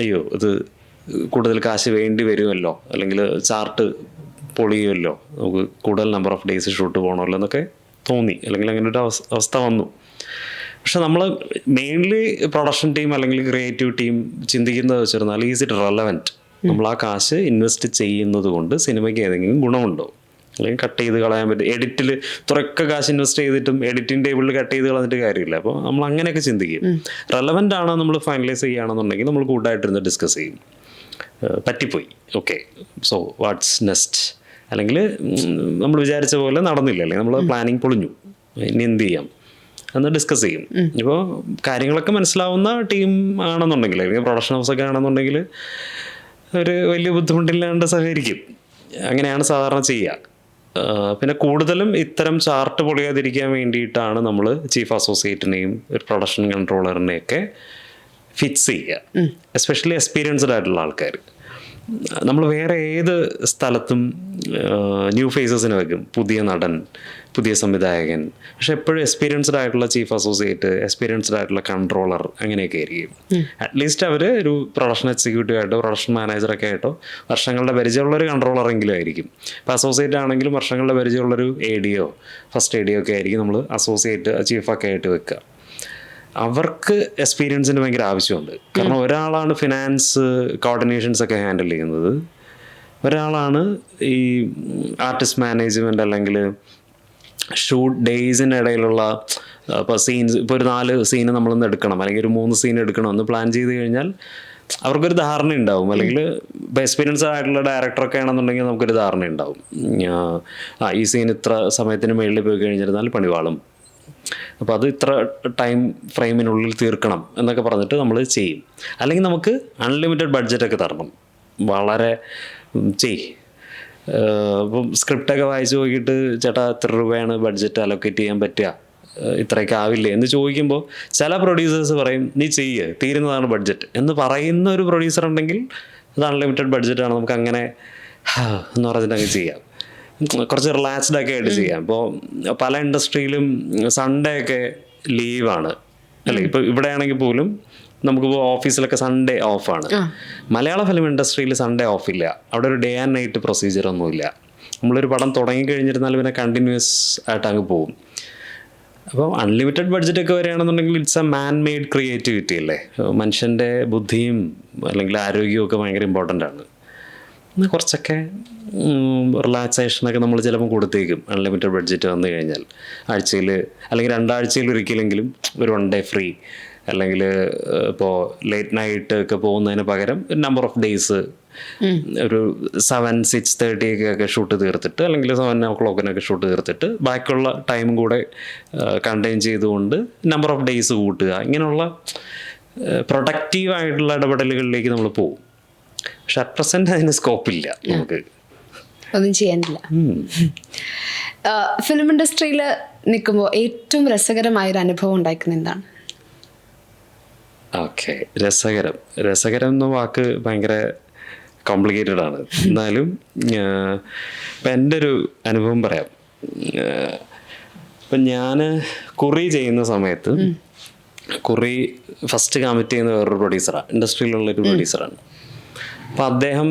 അയ്യോ ഇത് കൂടുതൽ കാശ് വേണ്ടി വരുമല്ലോ, അല്ലെങ്കിൽ ചാർട്ട് പൊളിയുമല്ലോ, നമുക്ക് കൂടുതൽ നമ്പർ ഓഫ് ഡേയ്സ് ഷൂട്ട് പോകണമല്ലോ എന്നൊക്കെ തോന്നി, അല്ലെങ്കിൽ അങ്ങനെ ഒരു അവസ്ഥ വന്നു. പക്ഷെ നമ്മൾ മെയിൻലി പ്രൊഡക്ഷൻ ടീം അല്ലെങ്കിൽ ക്രിയേറ്റീവ് ടീം ചിന്തിക്കുന്നത് വെച്ചിരുന്നാൽ ഈസ് ഇറ്റ് റെലവൻറ്റ്, നമ്മൾ ആ കാശ് ഇൻവെസ്റ്റ് ചെയ്യുന്നത് കൊണ്ട് സിനിമയ്ക്ക് ഏതെങ്കിലും ഗുണമുണ്ടോ, അല്ലെങ്കിൽ കട്ട് ചെയ്ത് കളയാൻ പറ്റും. എഡിറ്റിൽ ഇത്രയൊക്കെ കാശ് ഇൻവെസ്റ്റ് ചെയ്തിട്ടും എഡിറ്റിംഗ് ടേബിളിൽ കട്ട് ചെയ്ത് കളഞ്ഞിട്ട് കാര്യമില്ല. അപ്പോൾ നമ്മൾ അങ്ങനെയൊക്കെ ചിന്തിക്കും. റെലവൻ്റ് ആണോ നമ്മൾ ഫൈനലൈസ് ചെയ്യുകയാണെന്നുണ്ടെങ്കിൽ നമ്മൾ കൂട്ടായിട്ടിരുന്ന് ഡിസ്കസ് ചെയ്യും. പറ്റിപ്പോയി, ഓക്കെ, സോ വാട്ട്സ് നെക്സ്റ്റ്, അല്ലെങ്കിൽ നമ്മൾ വിചാരിച്ച പോലെ നടന്നില്ല, അല്ലെങ്കിൽ നമ്മൾ പ്ലാനിങ് പൊളിഞ്ഞു, ഇനി എന്ത് ചെയ്യാം എന്ന് ഡിസ്കസ് ചെയ്യും. ഇപ്പോൾ കാര്യങ്ങളൊക്കെ മനസ്സിലാവുന്ന ടീം ആണെന്നുണ്ടെങ്കിൽ, അല്ലെങ്കിൽ പ്രൊഡക്ഷൻ ഹൗസൊക്കെ ആണെന്നുണ്ടെങ്കിൽ ഒരു വലിയ ബുദ്ധിമുട്ടില്ലാണ്ട് സഹകരിക്കും. അങ്ങനെയാണ് സാധാരണ ചെയ്യുക. പിന്നെ കൂടുതലും ഇത്തരം ചാർട്ട് പൊളിയാതിരിക്കാൻ വേണ്ടിയിട്ടാണ് നമ്മൾ ചീഫ് അസോസിയേറ്റിനെയും ഒരു പ്രൊഡക്ഷൻ കൺട്രോളറിനെയൊക്കെ ഫിക്സ് ചെയ്യുക. എസ്പെഷ്യലി എക്സ്പീരിയൻസ്ഡ് ആയിട്ടുള്ള ആൾക്കാർ. നമ്മൾ വേറെ ഏത് സ്ഥലത്തും ന്യൂ ഫേസസിന് വെക്കും, പുതിയ നടൻ, പുതിയ സംവിധായകൻ, പക്ഷെ എപ്പോഴും എക്സ്പീരിയൻസ്ഡ് ആയിട്ടുള്ള ചീഫ് അസോസിയേറ്റ്, എക്സ്പീരിയൻസ്ഡ് ആയിട്ടുള്ള കൺട്രോളർ, അങ്ങനെയൊക്കെ ആയിരിക്കും. അറ്റ്ലീസ്റ്റ് അവർ ഒരു പ്രൊഡക്ഷൻ എക്സിക്യൂട്ടീവ് ആയിട്ടോ പ്രൊഡക്ഷൻ മാനേജറൊക്കെ ആയിട്ടോ വർഷങ്ങളുടെ പരിചയമുള്ളൊരു കൺട്രോളറെങ്കിലും ആയിരിക്കും. ഇപ്പോൾ അസോസിയേറ്റ് ആണെങ്കിലും വർഷങ്ങളുടെ പരിചയമുള്ളൊരു AD-യോ ഫസ്റ്റ് AD-യോ ഒക്കെ ആയിരിക്കും നമ്മൾ അസോസിയേറ്റ് ചീഫൊക്കെ ആയിട്ട് വെക്കുക. അവർക്ക് എക്സ്പീരിയൻസിന് ഭയങ്കര ആവശ്യമുണ്ട്. കാരണം ഒരാളാണ് ഫിനാൻസ് കോർഡിനേഷൻസ് ഒക്കെ ഹാൻഡിൽ ചെയ്യുന്നത്, ഒരാളാണ് ഈ ആർട്ടിസ്റ്റ് മാനേജ്മെൻറ്റ് അല്ലെങ്കിൽ ഷൂട്ട് ഡേയ്സിനിടയിലുള്ള ഇപ്പോൾ സീൻസ്, ഇപ്പോൾ ഒരു 4 സീന് നമ്മളൊന്ന് എടുക്കണം, അല്ലെങ്കിൽ ഒരു 3 സീൻ എടുക്കണം എന്ന് പ്ലാൻ ചെയ്ത് കഴിഞ്ഞാൽ അവർക്കൊരു ധാരണ ഉണ്ടാവും. അല്ലെങ്കിൽ ഇപ്പോൾ എക്സ്പീരിയൻസ് ആയിട്ടുള്ള ഡയറക്ടറൊക്കെ ആണെന്നുണ്ടെങ്കിൽ നമുക്കൊരു ധാരണ ഉണ്ടാവും. ഈ സീൻ ഇത്ര സമയത്തിന് മുകളിൽ പോയി കഴിഞ്ഞിരുന്നാൽ പണിവാളും, അപ്പോൾ അത് ഇത്ര ടൈം ഫ്രെയിമിനുള്ളിൽ തീർക്കണം എന്നൊക്കെ പറഞ്ഞിട്ട് നമ്മൾ ചെയ്യും. അല്ലെങ്കിൽ നമുക്ക് അൺലിമിറ്റഡ് ബഡ്ജറ്റൊക്കെ തരണം, വളരെ ഇപ്പം സ്ക്രിപ്റ്റൊക്കെ വായിച്ച് നോക്കിയിട്ട് ചേട്ടാ എത്ര രൂപയാണ് ബഡ്ജറ്റ് അലോക്കേറ്റ് ചെയ്യാൻ പറ്റുക, ഇത്രയൊക്കെ ആവില്ലേ എന്ന് ചോദിക്കുമ്പോൾ ചില പ്രൊഡ്യൂസേഴ്സ് പറയും നീ ചെയ്യ്, തീരുന്നതാണ് ബഡ്ജറ്റ് എന്ന് പറയുന്ന ഒരു പ്രൊഡ്യൂസർ ഉണ്ടെങ്കിൽ അത് അൺലിമിറ്റഡ് ബഡ്ജറ്റാണ്, നമുക്ക് അങ്ങനെ എന്ന് പറഞ്ഞിട്ട് അങ്ങ് ചെയ്യാം, കുറച്ച് റിലാക്സ്ഡ് ഒക്കെ ആയിട്ട് ചെയ്യാം. ഇപ്പോൾ പല ഇൻഡസ്ട്രിയിലും സൺഡേ ഒക്കെ ലീവാണ് അല്ലേ. ഇപ്പോൾ ഇവിടെ ആണെങ്കിൽ പോലും നമുക്കിപ്പോൾ ഓഫീസിലൊക്കെ സൺഡേ ഓഫാണ്. മലയാള ഫിലിം ഇൻഡസ്ട്രിയിൽ സൺഡേ ഓഫില്ല. അവിടെ ഒരു ഡേ ആൻഡ് നൈറ്റ് പ്രൊസീജിയർ ഒന്നുമില്ല. നമ്മളൊരു പടം തുടങ്ങി കഴിഞ്ഞിരുന്നാൽ പിന്നെ കണ്ടിന്യൂസ് ആയിട്ട് അങ്ങ് പോകും. അപ്പോൾ അൺലിമിറ്റഡ് ബഡ്ജറ്റൊക്കെ വരികയാണെന്നുണ്ടെങ്കിൽ it's a man made creativity അല്ലേ. മനുഷ്യൻ്റെ ബുദ്ധിയും അല്ലെങ്കിൽ ആരോഗ്യവും ഒക്കെ ഭയങ്കര ഇമ്പോർട്ടൻ്റ് ആണ്. കുറച്ചൊക്കെ റിലാക്സേഷനൊക്കെ നമ്മൾ ചിലപ്പോൾ കൊടുത്തേക്കും അൺലിമിറ്റഡ് ബഡ്ജറ്റ് വന്നു കഴിഞ്ഞാൽ. ആഴ്ചയിൽ അല്ലെങ്കിൽ 2 ആഴ്ചയിൽ ഒരിക്കലെങ്കിലും ഒരു 1 ഡേ ഫ്രീ, അല്ലെങ്കിൽ ഇപ്പോൾ ലേറ്റ് നൈറ്റ് ഒക്കെ പോകുന്നതിന് പകരം നമ്പർ ഓഫ് ഡേയ്സ് ഒരു 7, 6:30 ഒക്കെ ഷൂട്ട് തീർത്തിട്ട്, അല്ലെങ്കിൽ 7 o'clock ഷൂട്ട് തീർത്തിട്ട് ബാക്കിയുള്ള ടൈമും കൂടെ കണ്ടെയ്ൻ ചെയ്തുകൊണ്ട് നമ്പർ ഓഫ് ഡേയ്സ് കൂട്ടുക. ഇങ്ങനെയുള്ള പ്രൊഡക്റ്റീവായിട്ടുള്ള ഇടപെടലുകളിലേക്ക് നമ്മൾ പോകും. പക്ഷെ അറ്റ് പ്രസൻറ്റ് അതിന് സ്കോപ്പില്ല, നമുക്ക് ഒന്നും ചെയ്യാനില്ല. ഫിലിം ഇൻഡസ്ട്രിയിൽ നിൽക്കുമ്പോൾ ഏറ്റവും രസകരമായൊരു അനുഭവം ഉണ്ടായിരിക്കുന്നത് എന്താണ്? ഓക്കെ, രസകരം എന്ന വാക്ക് ഭയങ്കര കോംപ്ലിക്കേറ്റഡ് ആണ്. എന്നാലും ഇപ്പം എൻ്റെ ഒരു അനുഭവം പറയാം. ഇപ്പം ഞാൻ കുറി ചെയ്യുന്ന സമയത്ത്, കുറി ഫസ്റ്റ് കമ്മിറ്റ് ചെയ്യുന്ന വേറൊരു പ്രൊഡ്യൂസറാണ്, ഇൻഡസ്ട്രിയിലുള്ളൊരു പ്രൊഡ്യൂസറാണ്. അപ്പോൾ അദ്ദേഹം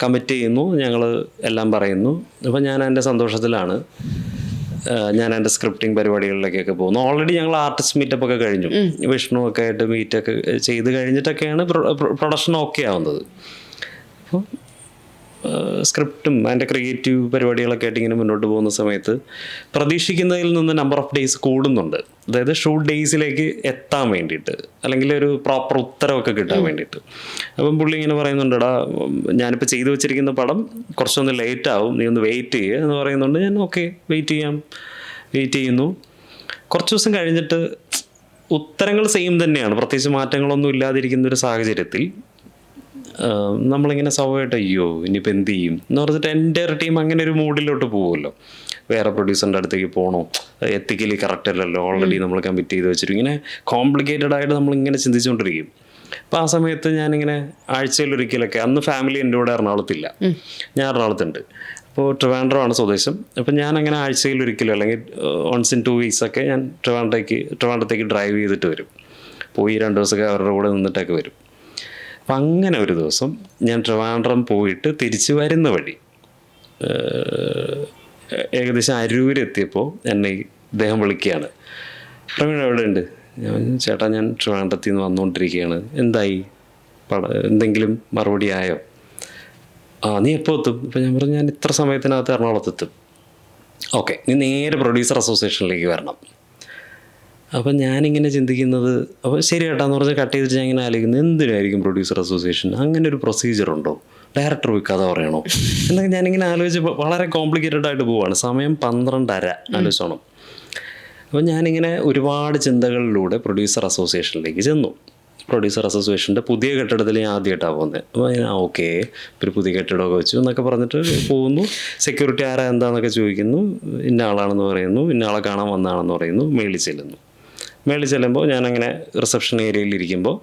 കമ്മിറ്റ് ചെയ്യുന്നു, ഞങ്ങൾ എല്ലാം പറയുന്നു. അപ്പോൾ ഞാൻ എൻ്റെ സന്തോഷത്തിലാണ്, ഞാൻ എൻ്റെ സ്ക്രിപ്റ്റിംഗ് പരിപാടികളിലേക്കൊക്കെ പോകുന്നു. ഓൾറെഡി ഞങ്ങൾ ആർട്ടിസ്റ്റ് മീറ്റപ്പൊക്കെ കഴിഞ്ഞു, വിഷ്ണു ഒക്കെ ആയിട്ട് മീറ്റൊക്കെ ചെയ്ത് കഴിഞ്ഞിട്ടൊക്കെയാണ് പ്രൊഡക്ഷൻ ഓക്കെ ആവുന്നത്. അപ്പോൾ സ്ക്രിപ്റ്റും അതിൻ്റെ ക്രിയേറ്റീവ് പരിപാടികളൊക്കെ ആയിട്ട് ഇങ്ങനെ മുന്നോട്ട് പോകുന്ന സമയത്ത് പ്രതീക്ഷിക്കുന്നതിൽ നിന്ന് നമ്പർ ഓഫ് ഡേയ്സ് കൂടുന്നുണ്ട്. അതായത് ഷൂട്ട് ഡേയ്സിലേക്ക് എത്താൻ വേണ്ടിയിട്ട്, അല്ലെങ്കിൽ ഒരു പ്രോപ്പർ ഉത്തരവൊക്കെ കിട്ടാൻ വേണ്ടിയിട്ട്. അപ്പം പുള്ളി ഇങ്ങനെ പറയുന്നുണ്ടെടാ, ഞാനിപ്പോൾ ചെയ്തു വെച്ചിരിക്കുന്ന പടം കുറച്ചൊന്ന് ലേറ്റ് ആവും, നീ ഒന്ന് വെയിറ്റ് ചെയ്യുക എന്ന് പറയുന്നുണ്ട്. ഞാൻ ഓക്കെ വെയിറ്റ് ചെയ്യുന്നു. കുറച്ച് ദിവസം കഴിഞ്ഞിട്ട് ഉത്തരങ്ങൾ സെയിം തന്നെയാണ്, പ്രത്യേകിച്ച് മാറ്റങ്ങളൊന്നും ഇല്ലാതിരിക്കുന്ന ഒരു സാഹചര്യത്തിൽ നമ്മളിങ്ങനെ സ്വാഭാവികമായിട്ട് അയ്യോ ഇനിയിപ്പോൾ എന്ത് ചെയ്യും എന്ന് പറഞ്ഞിട്ട് എൻ്റെ ടീം അങ്ങനെ ഒരു മൂഡിലോട്ട് പോകുമല്ലോ. വേറെ പ്രൊഡ്യൂസറിൻ്റെ അടുത്തേക്ക് പോകണോ, എത്തിക്കലി കറക്റ്റ് അല്ലല്ലോ, ഓൾറെഡി നമ്മൾ കമ്മിറ്റ് ചെയ്ത് വെച്ചിട്ട് ഇങ്ങനെ കോംപ്ലിക്കേറ്റഡ് ആയിട്ട് നമ്മളിങ്ങനെ ചിന്തിച്ചുകൊണ്ടിരിക്കും. അപ്പോൾ ആ സമയത്ത് ഞാനിങ്ങനെ ആഴ്ചയിലൊരിക്കലൊക്കെ, അന്ന് ഫാമിലി എൻ്റെ കൂടെ എറണാകുളത്തില്ല, ഞാൻ എറണാകുളത്തുണ്ട്. അപ്പോൾ ട്രിവാൻഡ്രമാണ് സ്വദേശം. അപ്പം ഞാനങ്ങനെ ആഴ്ചയിലൊരിക്കലും അല്ലെങ്കിൽ വൺസ് ഇൻ 2 weeks ഒക്കെ ഞാൻ ട്രിവാൻഡ്രത്തേക്ക് ഡ്രൈവ് ചെയ്തിട്ട് വരും. പോയി 2 ദിവസമൊക്കെ അവരുടെ കൂടെ നിന്നിട്ടൊക്കെ വരും. അപ്പം അങ്ങനെ ഒരു ദിവസം ഞാൻ ട്രിവാൻഡ്രം പോയിട്ട് തിരിച്ച് വരുന്ന വഴി ഏകദേശം അരൂരെത്തിയപ്പോൾ എന്നെ ഇദ്ദേഹം വിളിക്കുകയാണ്, പ്രവീൺ എവിടെ ഉണ്ട്? ഞാൻ ചേട്ടാ ഞാൻ ട്രിവാൻഡ്രത്തിൽ നിന്ന് വന്നുകൊണ്ടിരിക്കുകയാണ്, എന്തായി എന്തെങ്കിലും മറുപടി ആയോ? നീ എപ്പോൾ എത്തും? ഇപ്പം ഞാൻ പറഞ്ഞു ഞാൻ ഇത്ര സമയത്തിനകത്ത് എറണാകുളത്തെത്തും. ഓക്കെ, നീ നേരെ പ്രൊഡ്യൂസർ അസോസിയേഷനിലേക്ക് വരണം. അപ്പം ഞാനിങ്ങനെ ചിന്തിക്കുന്നത്, അപ്പോൾ ശരി കേട്ടാന്ന് പറഞ്ഞ് കട്ട് ചെയ്തിട്ട് ഞാൻ ഇങ്ങനെ ആലോചിക്കുന്നത് എന്തിനായിരിക്കും പ്രൊഡ്യൂസർ അസോസിയേഷൻ, അങ്ങനെ ഒരു പ്രൊസീജിയർ ഉണ്ടോ, ഡയറക്ടർ പോയി കഥ പറയണോ എന്നൊക്കെ ഞാനിങ്ങനെ ആലോചിച്ച് വളരെ കോംപ്ലിക്കേറ്റഡ് ആയിട്ട് പോവുകയാണ്. സമയം 12:30 ആലോചിച്ചോണം. അപ്പം ഞാനിങ്ങനെ ഒരുപാട് ചിന്തകളിലൂടെ പ്രൊഡ്യൂസർ അസോസിയേഷനിലേക്ക് ചെന്നു. പ്രൊഡ്യൂസർ അസോസിയേഷൻ്റെ പുതിയ കെട്ടിടത്തിൽ ഞാൻ ആദ്യമായിട്ടാണ് പോകുന്നത്. അപ്പോൾ ഞാൻ ഓക്കെ ഒരു പുതിയ കെട്ടിടമൊക്കെ വെച്ചു എന്നൊക്കെ പറഞ്ഞിട്ട് പോകുന്നു. സെക്യൂരിറ്റി ആരാ എന്താണെന്നൊക്കെ ചോദിക്കുന്നു. ഇന്ന ആളാണെന്ന് പറയുന്നു, ഇന്ന ആളെ കാണാൻ വന്നതാണെന്ന് പറയുന്നു. മേളിൽ ചെല്ലുമ്പോൾ ഞാനങ്ങനെ റിസപ്ഷൻ ഏരിയയിൽ ഇരിക്കുമ്പോൾ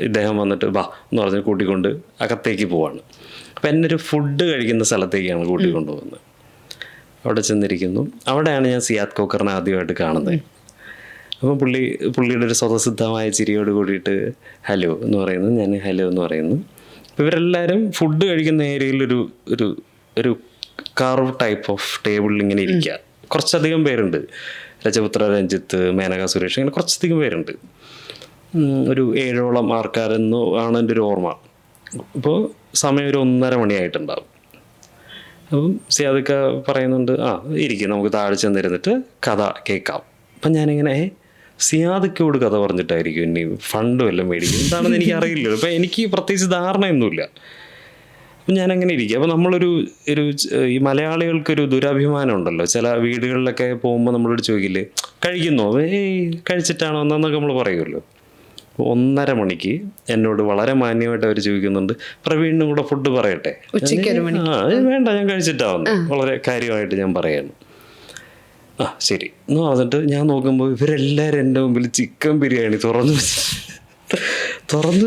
ഇദ്ദേഹം വന്നിട്ട് ബാ എന്ന് പറഞ്ഞ് കൂട്ടിക്കൊണ്ട് അകത്തേക്ക് പോവാണ്. അപ്പോൾ എന്നെ ഒരു ഫുഡ് കഴിക്കുന്ന സ്ഥലത്തേക്കാണ് കൂട്ടിക്കൊണ്ട് പോകുന്നത്. അവിടെ ചെന്നിരിക്കുന്നു. അവിടെയാണ് ഞാൻ സിയാദ് കോക്കറിനെ ആദ്യമായിട്ട് കാണുന്നത്. അപ്പം പുള്ളിയുടെ ഒരു സ്വതസിദ്ധമായ ചിരിയോട് കൂടിയിട്ട് ഹലോ എന്ന് പറയുന്നു, ഞാൻ ഹലോ എന്ന് പറയുന്നു. ഇവരെല്ലാവരും ഫുഡ് കഴിക്കുന്ന ഏരിയയിൽ ഒരു കാർവ് ടൈപ്പ് ഓഫ് ടേബിളിൽ ഇങ്ങനെ ഇരിക്കുക. കുറച്ചധികം പേരുണ്ട്. രജപുത്ര രഞ്ജിത്ത്, മേനക സുരേഷ്, ഇങ്ങനെ കുറച്ചധികം പേരുണ്ട്. ഒരു 7ഓളം ആൾക്കാരെന്നോ ആണ് എൻ്റെ ഒരു ഓർമ്മ. അപ്പോൾ സമയം ഒരു 1:30 മണിയായിട്ടുണ്ടാവും. അപ്പം സിയാദൊക്കെ പറയുന്നുണ്ട് ഇരിക്കും, നമുക്ക് താഴെ ചെന്നിരുന്നിട്ട് കഥ കേൾക്കാം. അപ്പം ഞാനിങ്ങനെ സിയാദക്കോട് കഥ പറഞ്ഞിട്ടായിരിക്കും ഇനി ഫണ്ട് വല്ലതും മേടിക്കും, എന്താണെന്ന് എനിക്ക് അറിയില്ലല്ലോ. അപ്പം എനിക്ക് പ്രത്യേകിച്ച് ധാരണയൊന്നുമില്ല. അപ്പം ഞാനങ്ങനെ ഇരിക്കും. അപ്പോൾ നമ്മളൊരു ഈ മലയാളികൾക്കൊരു ദുരഭിമാനം ഉണ്ടല്ലോ, ചില വീടുകളിലൊക്കെ പോകുമ്പോൾ നമ്മളോട് ചോദിക്കില്ലേ കഴിക്കുന്നോ, കഴിച്ചിട്ടാണോ എന്നൊക്കെ നമ്മൾ പറയുമല്ലോ. 1:30 മണിക്ക് എന്നോട് വളരെ മാന്യമായിട്ട് അവർ ചോദിക്കുന്നുണ്ട്, പ്രവീണിനും കൂടെ ഫുഡ് പറയട്ടെ? വേണ്ട, ഞാൻ കഴിച്ചിട്ടാവുന്നു, വളരെ കാര്യമായിട്ട് ഞാൻ പറയാണ്. ശരി എന്ന് പറഞ്ഞിട്ട് ഞാൻ നോക്കുമ്പോൾ ഇവരെല്ലാവരും എൻ്റെ മുമ്പിൽ ചിക്കൻ ബിരിയാണി തുറന്നു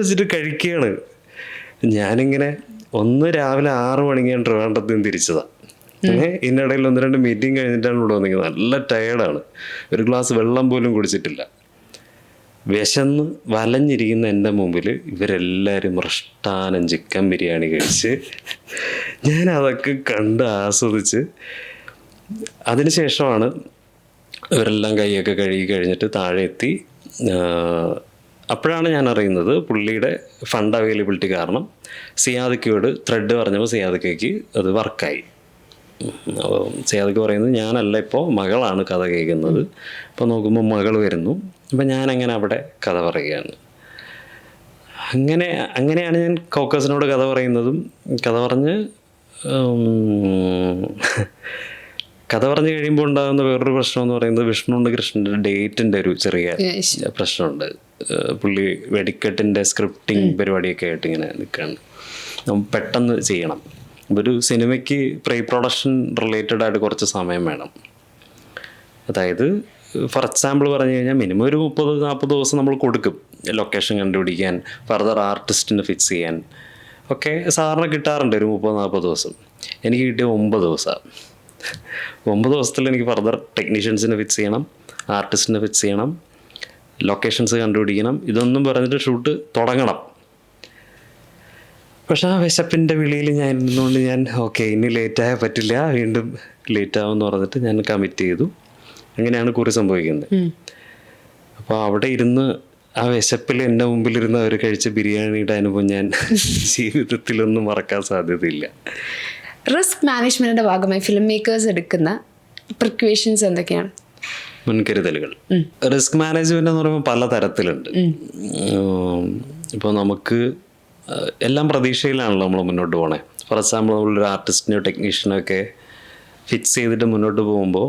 വെച്ചിട്ട് കഴിക്കുകയാണ്. ഞാനിങ്ങനെ രാവിലെ 6 മണിക്ക് ഞാൻ ട്രിവാൻഡ്രത്തിൽ നിന്ന് തിരിച്ചതാണ്. ഇതിനിടയിൽ 1-2 മീറ്റിംഗ് കഴിഞ്ഞിട്ടാണ് ഇവിടെ വന്നിരിക്കുന്നത്. നല്ല ടയേർഡാണ്, ഒരു ഗ്ലാസ് വെള്ളം പോലും കുടിച്ചിട്ടില്ല. വിശന്ന് വലഞ്ഞിരിക്കുന്ന എൻ്റെ മുമ്പിൽ ഇവരെല്ലാവരും മൃഷ്ടാനം ചിക്കൻ ബിരിയാണി കഴിച്ച് ഞാൻ അതൊക്കെ കണ്ട് ആസ്വദിച്ച് അതിനുശേഷമാണ് ഇവരെല്ലാം കൈയൊക്കെ കഴുകി കഴിഞ്ഞിട്ട് താഴെ എത്തി. അപ്പോഴാണ് ഞാൻ അറിയുന്നത് പുള്ളിയുടെ ഫണ്ട് അവൈലബിലിറ്റി കാരണം സിയാദക്കയോട് ത്രെഡ് പറഞ്ഞപ്പോൾ സിയാദക്കയ്ക്ക് അത് വർക്കായി. അപ്പോൾ സിയാദക്ക് പറയുന്നത് ഞാനല്ല, ഇപ്പോൾ മകളാണ് കഥ കേൾക്കുന്നത്. അപ്പോൾ നോക്കുമ്പോൾ മകൾ വരുന്നു. അപ്പം ഞാനങ്ങനെ അവിടെ കഥ പറയുകയാണ്. അങ്ങനെയാണ് ഞാൻ കോക്കസിനോട് കഥ പറയുന്നതും. കഥ പറഞ്ഞ് കഴിയുമ്പോൾ ഉണ്ടാകുന്ന വേറൊരു പ്രശ്നം എന്ന് പറയുന്നത് വിഷ്ണു ഉണ്ണികൃഷ്ണൻ്റെ ഡേറ്റിൻ്റെ ഒരു ചെറിയ പ്രശ്നമുണ്ട്. പുള്ളി വെടിക്കെട്ടിൻ്റെ സ്ക്രിപ്റ്റിംഗ് പരിപാടിയൊക്കെ ആയിട്ട് ഇങ്ങനെ നിൽക്കുകയാണ്. പെട്ടെന്ന് ചെയ്യണം. ഒരു സിനിമയ്ക്ക് പ്രീ പ്രൊഡക്ഷൻ റിലേറ്റഡ് ആയിട്ട് കുറച്ച് സമയം വേണം. അതായത് ഫോർ എക്സാമ്പിൾ പറഞ്ഞു കഴിഞ്ഞാൽ മിനിമം ഒരു 30-40 ദിവസം നമ്മൾ കൊടുക്കും ലൊക്കേഷൻ കണ്ടുപിടിക്കാൻ, ഫർദർ ആർട്ടിസ്റ്റിനെ ഫിക്സ് ചെയ്യാൻ ഒക്കെ. സാറിന് കിട്ടാറുണ്ട് ഒരു 30-40 ദിവസം. എനിക്ക് കിട്ടിയ 9 ദിവസമാണ്. 9 ദിവസത്തിൽ എനിക്ക് ഫർദർ ടെക്നീഷ്യൻസിനെ ഫിക്സ് ചെയ്യണം, ആർട്ടിസ്റ്റിനെ ഫിക്സ് ചെയ്യണം, ലൊക്കേഷൻസ് കണ്ടുപിടിക്കണം, ഇതൊന്നും പറഞ്ഞിട്ട് ഷൂട്ട് തുടങ്ങണം. പക്ഷെ ആ വിശപ്പിൻ്റെ വിളിയിൽ ഞാൻ ഇരുന്നുകൊണ്ട് ഞാൻ ഓക്കെ ഇനി ലേറ്റായാൽ പറ്റില്ല, വീണ്ടും ലേറ്റാവുമെന്ന് പറഞ്ഞിട്ട് ഞാൻ കമ്മിറ്റ് ചെയ്തു. അങ്ങനെയാണ് കുറി സംഭവിക്കുന്നത്. അപ്പോൾ അവിടെ ഇരുന്ന് ആ വിശപ്പിൽ എൻ്റെ മുമ്പിലിരുന്ന് അവർ കഴിച്ച ബിരിയാണിയുടെ അനുഭവം ഞാൻ ജീവിതത്തിലൊന്നും മറക്കാൻ സാധ്യതയില്ല. റിസ്ക് മാനേജ്മെന്റിന്റെ ഭാഗമായി ഫിലിം മേക്കേഴ്സ് എടുക്കുന്ന പ്രിക്വേഷൻസ് എന്തൊക്കെയാണ്? മുൻകരുതലുകൾ. റിസ്ക് മാനേജ്മെന്റ് എന്ന് പറയുമ്പോൾ പല തരത്തിലുണ്ട്. ഇപ്പോൾ നമുക്ക് എല്ലാം പ്രതീക്ഷയിലാണല്ലോ നമ്മൾ മുന്നോട്ട് പോകണേ. ഫോർ എക്സാമ്പിൾ, നമ്മളൊരു ആർട്ടിസ്റ്റിനെയോ ടെക്നീഷ്യനോ ഒക്കെ ഫിക്സ് ചെയ്തിട്ട് മുന്നോട്ട് പോകുമ്പോൾ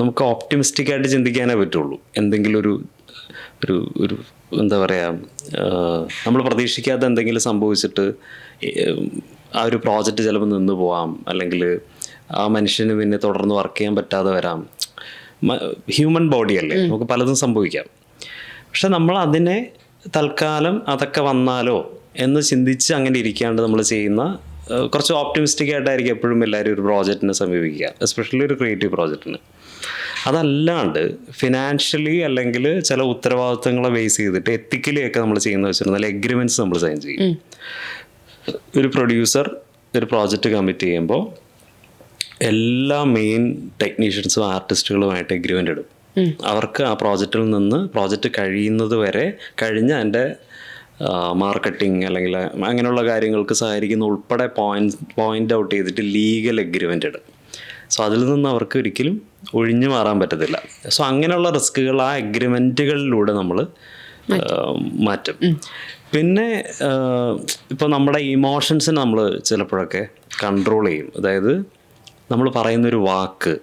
നമുക്ക് ഓപ്റ്റിമിസ്റ്റിക് ആയിട്ട് ചിന്തിക്കാനേ പറ്റുള്ളൂ. എന്തെങ്കിലും ഒരു ഒരു ഒരു എന്താ പറയുക, നമ്മൾ പ്രതീക്ഷിക്കാത്ത എന്തെങ്കിലും സംഭവിച്ചിട്ട് ആ ഒരു പ്രോജക്റ്റ് ചിലപ്പോൾ നിന്ന് പോവാം, അല്ലെങ്കിൽ ആ മനുഷ്യന് പിന്നെ തുടർന്ന് വർക്ക് ചെയ്യാൻ പറ്റാതെ വരാം. ഹ്യൂമൻ ബോഡിയല്ലേ, നമുക്ക് പലതും സംഭവിക്കാം. പക്ഷെ നമ്മൾ അതിനെ തൽക്കാലം അതൊക്കെ വന്നാലോ എന്ന് ചിന്തിച്ച് അങ്ങനെ ഇരിക്കാണ്ട് നമ്മൾ ചെയ്യുന്ന കുറച്ച് ഓപ്റ്റിമിസ്റ്റിക് ആയിട്ടായിരിക്കും എപ്പോഴും എല്ലാവരും ഒരു പ്രോജക്റ്റിനെ സമീപിക്കുക, എസ്പെഷ്യലി ഒരു ക്രിയേറ്റീവ് പ്രോജക്റ്റിന്. അതല്ലാണ്ട് ഫിനാൻഷ്യലി അല്ലെങ്കിൽ ചില ഉത്തരവാദിത്തങ്ങളെ ബേസ് ചെയ്തിട്ട് എത്തിക്കലി ഒക്കെ നമ്മൾ ചെയ്യുന്ന വെച്ചിരുന്നാൽ എഗ്രിമെൻറ്റ്സ് നമ്മൾ സൈൻ ചെയ്യും. ഒരു പ്രൊഡ്യൂസർ ഒരു പ്രോജക്റ്റ് കമ്മിറ്റ് ചെയ്യുമ്പോൾ എല്ലാ മെയിൻ ടെക്നീഷ്യൻസും ആർട്ടിസ്റ്റുകളുമായിട്ട് എഗ്രിമെൻ്റ് ഇടും. അവർക്ക് ആ പ്രോജക്റ്റിൽ നിന്ന് പ്രോജക്റ്റ് കഴിയുന്നത് വരെ കഴിഞ്ഞ് അതിൻ്റെ മാർക്കറ്റിംഗ് അല്ലെങ്കിൽ അങ്ങനെയുള്ള കാര്യങ്ങൾക്ക് സഹകരിക്കുന്ന ഉൾപ്പെടെ പോയിൻ്റ് ഔട്ട് ചെയ്തിട്ട് ലീഗൽ എഗ്രിമെൻ്റ് ഇടും. സോ അതിൽ നിന്ന് അവർക്ക് ഒരിക്കലും ഒഴിഞ്ഞു മാറാൻ പറ്റത്തില്ല. സോ അങ്ങനെയുള്ള റിസ്കുകൾ ആ എഗ്രിമെൻറ്റുകളിലൂടെ നമ്മൾ മാറ്റും. പിന്നെ ഇപ്പോൾ നമ്മുടെ ഇമോഷൻസിനെ നമ്മൾ ചിലപ്പോഴൊക്കെ കൺട്രോൾ ചെയ്യും. അതായത് നമ്മൾ പറയുന്നൊരു വാക്ക്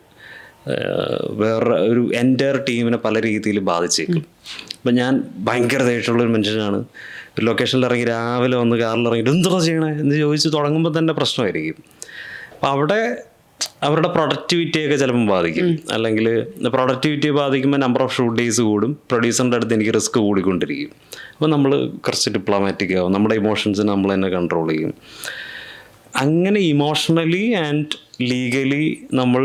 വേറെ ഒരു എൻ്റയർ ടീമിനെ പല രീതിയിൽ ബാധിച്ചേക്കും. ഇപ്പം ഞാൻ ഭയങ്കര ദേഷ്യമുള്ളൊരു മനുഷ്യനാണ്, ഒരു ലൊക്കേഷനിൽ ഇറങ്ങി രാവിലെ വന്ന് കാറിൽ ഇറങ്ങിയിട്ട് എന്താ ചെയ്യണേ എന്ന് ചോദിച്ച് തുടങ്ങുമ്പോൾ തന്നെ പ്രശ്നമായിരിക്കും. അപ്പം അവിടെ അവരുടെ പ്രൊഡക്ടിവിറ്റിയൊക്കെ ചിലപ്പം ബാധിക്കും. അല്ലെങ്കിൽ പ്രൊഡക്ടിവിറ്റിയെ ബാധിക്കുമ്പോൾ നമ്പർ ഓഫ് ഷൂട്ട് ഡേയ്സ് കൂടും. പ്രൊഡ്യൂസറിൻ്റെ അടുത്ത് എനിക്ക് റിസ്ക് കൂടിക്കൊണ്ടിരിക്കും. അപ്പോൾ നമ്മൾ കുറച്ച് ഡിപ്ലോമാറ്റിക് ആവും, നമ്മുടെ ഇമോഷൻസിനെ നമ്മൾ തന്നെ കൺട്രോൾ ചെയ്യും. അങ്ങനെ ഇമോഷണലി ആൻഡ് ലീഗലി നമ്മൾ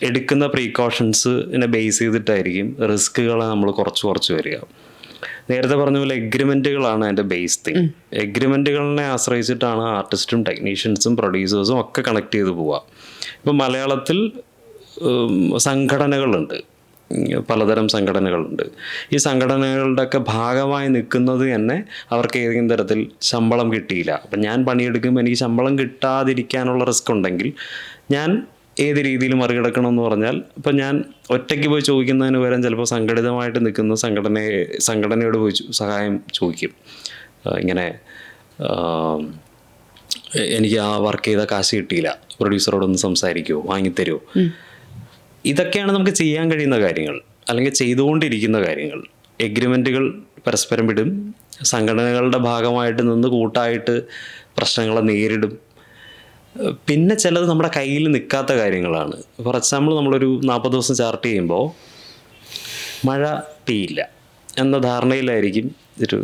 എടുക്കുന്ന പ്രീക്കോഷൻസിനെ ബേസ് ചെയ്തിട്ടായിരിക്കും റിസ്കുകളെ നമ്മൾ കുറച്ച് വരിക. നേരത്തെ പറഞ്ഞ പോലെ എഗ്രിമെൻറ്റുകളാണ് അതിൻ്റെ ബേസ് തിങ്. എഗ്രിമെൻറ്റുകളിനെ ആശ്രയിച്ചിട്ടാണ് ആർട്ടിസ്റ്റും ടെക്നീഷ്യൻസും പ്രൊഡ്യൂസേഴ്സും ഒക്കെ കണക്ട് ചെയ്ത് പോവുക. ഇപ്പം മലയാളത്തിൽ സംഘടനകളുണ്ട്, പലതരം സംഘടനകളുണ്ട്. ഈ സംഘടനകളുടെ ഒക്കെ ഭാഗമായി നിൽക്കുന്നത് തന്നെ അവർക്ക് ഏതെങ്കിലും തരത്തിൽ ശമ്പളം കിട്ടിയില്ല. അപ്പം ഞാൻ പണിയെടുക്കുമ്പോൾ എനിക്ക് ശമ്പളം കിട്ടാതിരിക്കാനുള്ള റിസ്ക് ഉണ്ടെങ്കിൽ ഞാൻ ഏത് രീതിയിൽ മറികടക്കണമെന്ന് പറഞ്ഞാൽ, ഇപ്പം ഞാൻ ഒറ്റയ്ക്ക് പോയി ചോദിക്കുന്നതിന് പകരം ചിലപ്പോൾ സംഘടിതമായിട്ട് നിൽക്കുന്ന സംഘടനയോട് പോയി സഹായം ചോദിക്കും. ഇങ്ങനെ എനിക്ക് ആ വർക്ക് ചെയ്ത കാശ് കിട്ടിയില്ല, പ്രൊഡ്യൂസറോടൊന്ന് സംസാരിക്കുമോ, വാങ്ങിത്തരുമോ. ഇതൊക്കെയാണ് നമുക്ക് ചെയ്യാൻ കഴിയുന്ന കാര്യങ്ങൾ, അല്ലെങ്കിൽ ചെയ്തുകൊണ്ടിരിക്കുന്ന കാര്യങ്ങൾ. എഗ്രിമെൻറ്റുകൾ പരസ്പരം വിടും, സംഘടനകളുടെ ഭാഗമായിട്ട് നിന്ന് കൂട്ടായിട്ട് പ്രശ്നങ്ങളെ നേരിടും. പിന്നെ ചിലത് നമ്മുടെ കയ്യിൽ നിൽക്കാത്ത കാര്യങ്ങളാണ്. ഫോർ എക്സാമ്പിൾ, നമ്മളൊരു 40 ദിവസം ചാർട്ട് ചെയ്യുമ്പോൾ മഴ പെയ്യില്ല എന്ന ധാരണയിലായിരിക്കും ഒരു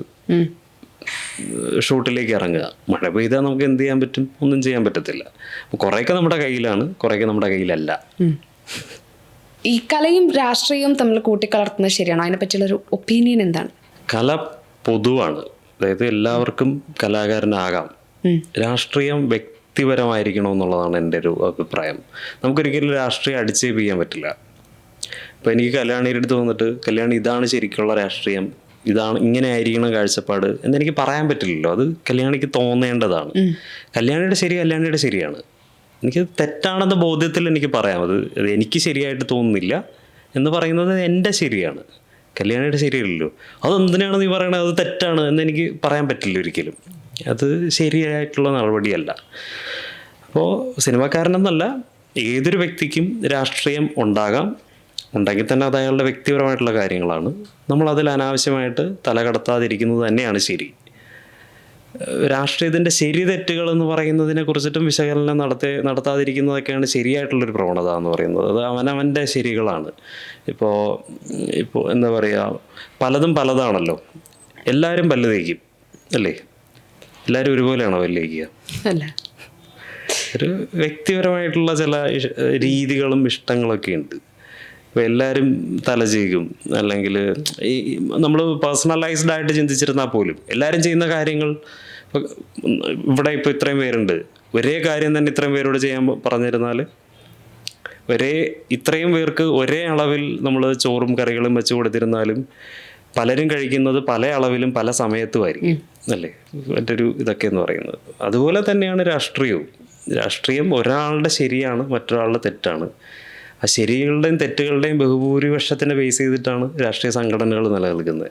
ഷൂട്ടിലേക്ക് ഇറങ്ങുക. മഴ പെയ്താൽ നമുക്ക് എന്ത് ചെയ്യാൻ പറ്റും? ഒന്നും ചെയ്യാൻ പറ്റത്തില്ല. അപ്പോൾ കുറേയൊക്കെ നമ്മുടെ കയ്യിലാണ്, കുറേയൊക്കെ നമ്മുടെ കയ്യിലല്ല. ഈ കലയും രാഷ്ട്രീയവും തമ്മിൽ കൂട്ടിക്കലർത്തുന്നത് ശരിയാണോ? അതിനെപ്പറ്റിയുള്ളൊരു ഒപ്പീനിയൻ എന്താണ്? കല പൊതുവാണ്, അതായത് എല്ലാവർക്കും കലാകാരനാകാം. രാഷ്ട്രീയം വ്യക്തിപരമായിരിക്കണമെന്നുള്ളതാണ് എൻ്റെ ഒരു അഭിപ്രായം. നമുക്കൊരിക്കലും രാഷ്ട്രീയം അടിച്ചേൽപ്പിക്കാൻ പറ്റില്ല. ഇപ്പോൾ എനിക്ക് കല്യാണിയുടെ അടുത്ത് വന്നിട്ട് കല്യാണി ഇതാണ് ശരിക്കുള്ള രാഷ്ട്രീയം, ഇതാണ് ഇങ്ങനെ ആയിരിക്കണം കാഴ്ചപ്പാട് എന്നെനിക്ക് പറയാൻ പറ്റില്ലല്ലോ. അത് കല്യാണിക്ക് തോന്നേണ്ടതാണ്. കല്യാണിയുടെ ശരി കല്യാണിയുടെ ശരിയാണ്. എനിക്ക് തെറ്റാണെന്ന ബോധ്യത്തിൽ എനിക്ക് പറയാം. അത് എനിക്ക് ശരിയായിട്ട് തോന്നുന്നില്ല എന്ന് പറയുന്നത് എൻ്റെ ശരിയാണ്, കല്യാണിയുടെ ശരിയല്ലല്ലോ. അതെന്തിനാണ് നീ പറയണത്, അത് തെറ്റാണ് എന്നെനിക്ക് പറയാൻ പറ്റില്ല ഒരിക്കലും. അത് ശരിയായിട്ടുള്ള നടപടിയല്ല. അപ്പോൾ സിനിമാക്കാരനെന്നല്ല, ഏതൊരു വ്യക്തിക്കും രാഷ്ട്രീയം ഉണ്ടാകാം. ഉണ്ടെങ്കിൽ തന്നെ അത് അയാളുടെ വ്യക്തിപരമായിട്ടുള്ള കാര്യങ്ങളാണ്. നമ്മളതിൽ അനാവശ്യമായിട്ട് തലകടത്താതിരിക്കുന്നത് തന്നെയാണ് ശരി. രാഷ്ട്രീയത്തിൻ്റെ ശരി തെറ്റുകൾ എന്ന് പറയുന്നതിനെ കുറിച്ചിട്ടും വിശകലനം നടത്താതിരിക്കുന്നതൊക്കെയാണ് ശരിയായിട്ടുള്ളൊരു പ്രവണത എന്ന് പറയുന്നത്. അത് അവനവൻ്റെ ശരികളാണ്. ഇപ്പോൾ എന്താ പറയുക, പലതും പലതാണല്ലോ. എല്ലാവരും പല്ല് തേക്കും അല്ലേ? എല്ലാവരും ഒരുപോലെയാണോ പല്ല് തേക്കുക? അല്ല. ഒരു വ്യക്തിപരമായിട്ടുള്ള ചില രീതികളും ഇഷ്ടങ്ങളൊക്കെ ഉണ്ട്. ഇപ്പോൾ എല്ലാവരും തല ചെയ്യും, അല്ലെങ്കിൽ ഈ നമ്മൾ പേഴ്സണലൈസ്ഡ് ആയിട്ട് ചിന്തിച്ചിരുന്നാൽ പോലും എല്ലാവരും ചെയ്യുന്ന കാര്യങ്ങൾ, ഇവിടെ ഇപ്പോൾ ഇത്രയും പേരുണ്ട്, ഒരേ കാര്യം തന്നെ ഇത്രയും പേരോട് ചെയ്യാൻ പറഞ്ഞിരുന്നാൽ ഇത്രയും പേർക്ക് ഒരേ അളവിൽ നമ്മൾ ചോറും കറികളും വെച്ച് കൊടുത്തിരുന്നാലും പലരും കഴിക്കുന്നത് പല അളവിലും പല സമയത്തുമായിരിക്കും അല്ലേ? മറ്റൊരു ഇതൊക്കെ എന്ന് പറയുന്നത്. അതുപോലെ തന്നെയാണ് രാഷ്ട്രീയവും. രാഷ്ട്രീയം ഒരാളുടെ ശരിയാണ്, മറ്റൊരാളുടെ തെറ്റാണ്. ആ ശരികളുടെയും തെറ്റുകളുടെയും ബഹുഭൂരിപക്ഷത്തിനെ ബേസ് ചെയ്തിട്ടാണ് രാഷ്ട്രീയ സംഘടനകൾ നിലനിൽക്കുന്നത്.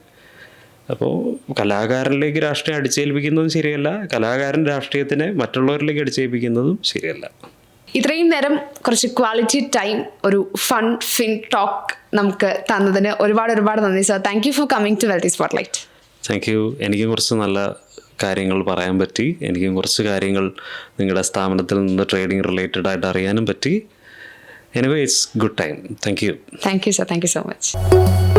അപ്പോൾ കലാകാരനിലേക്ക് രാഷ്ട്രീയം അടിച്ചേൽപ്പിക്കുന്നതും ശരിയല്ല, കലാകാരൻ രാഷ്ട്രീയത്തിനെ മറ്റുള്ളവരിലേക്ക് അടിച്ചേൽപ്പിക്കുന്നതും ശരിയല്ല. ഇത്രയും നേരം കുറച്ച് ക്വാളിറ്റി ടൈം, ഒരു ഫൺ ടോക്ക് നമുക്ക് തന്നതിന് ഒരുപാട് നന്ദി sir. Thank you for coming to wealthy spotlight. Thank you. എനിക്കും കുറച്ച് നല്ല കാര്യങ്ങൾ പറയാൻ പറ്റി. എനിക്കും കുറച്ച് കാര്യങ്ങൾ നിങ്ങളുടെ സ്ഥാപനത്തിൽ നിന്ന് ട്രേഡിംഗ് റിലേറ്റഡ് ആയിട്ട് അറിയാനും പറ്റി. Anyway it's good time. Thank you. Thank you sir. Thank you so much.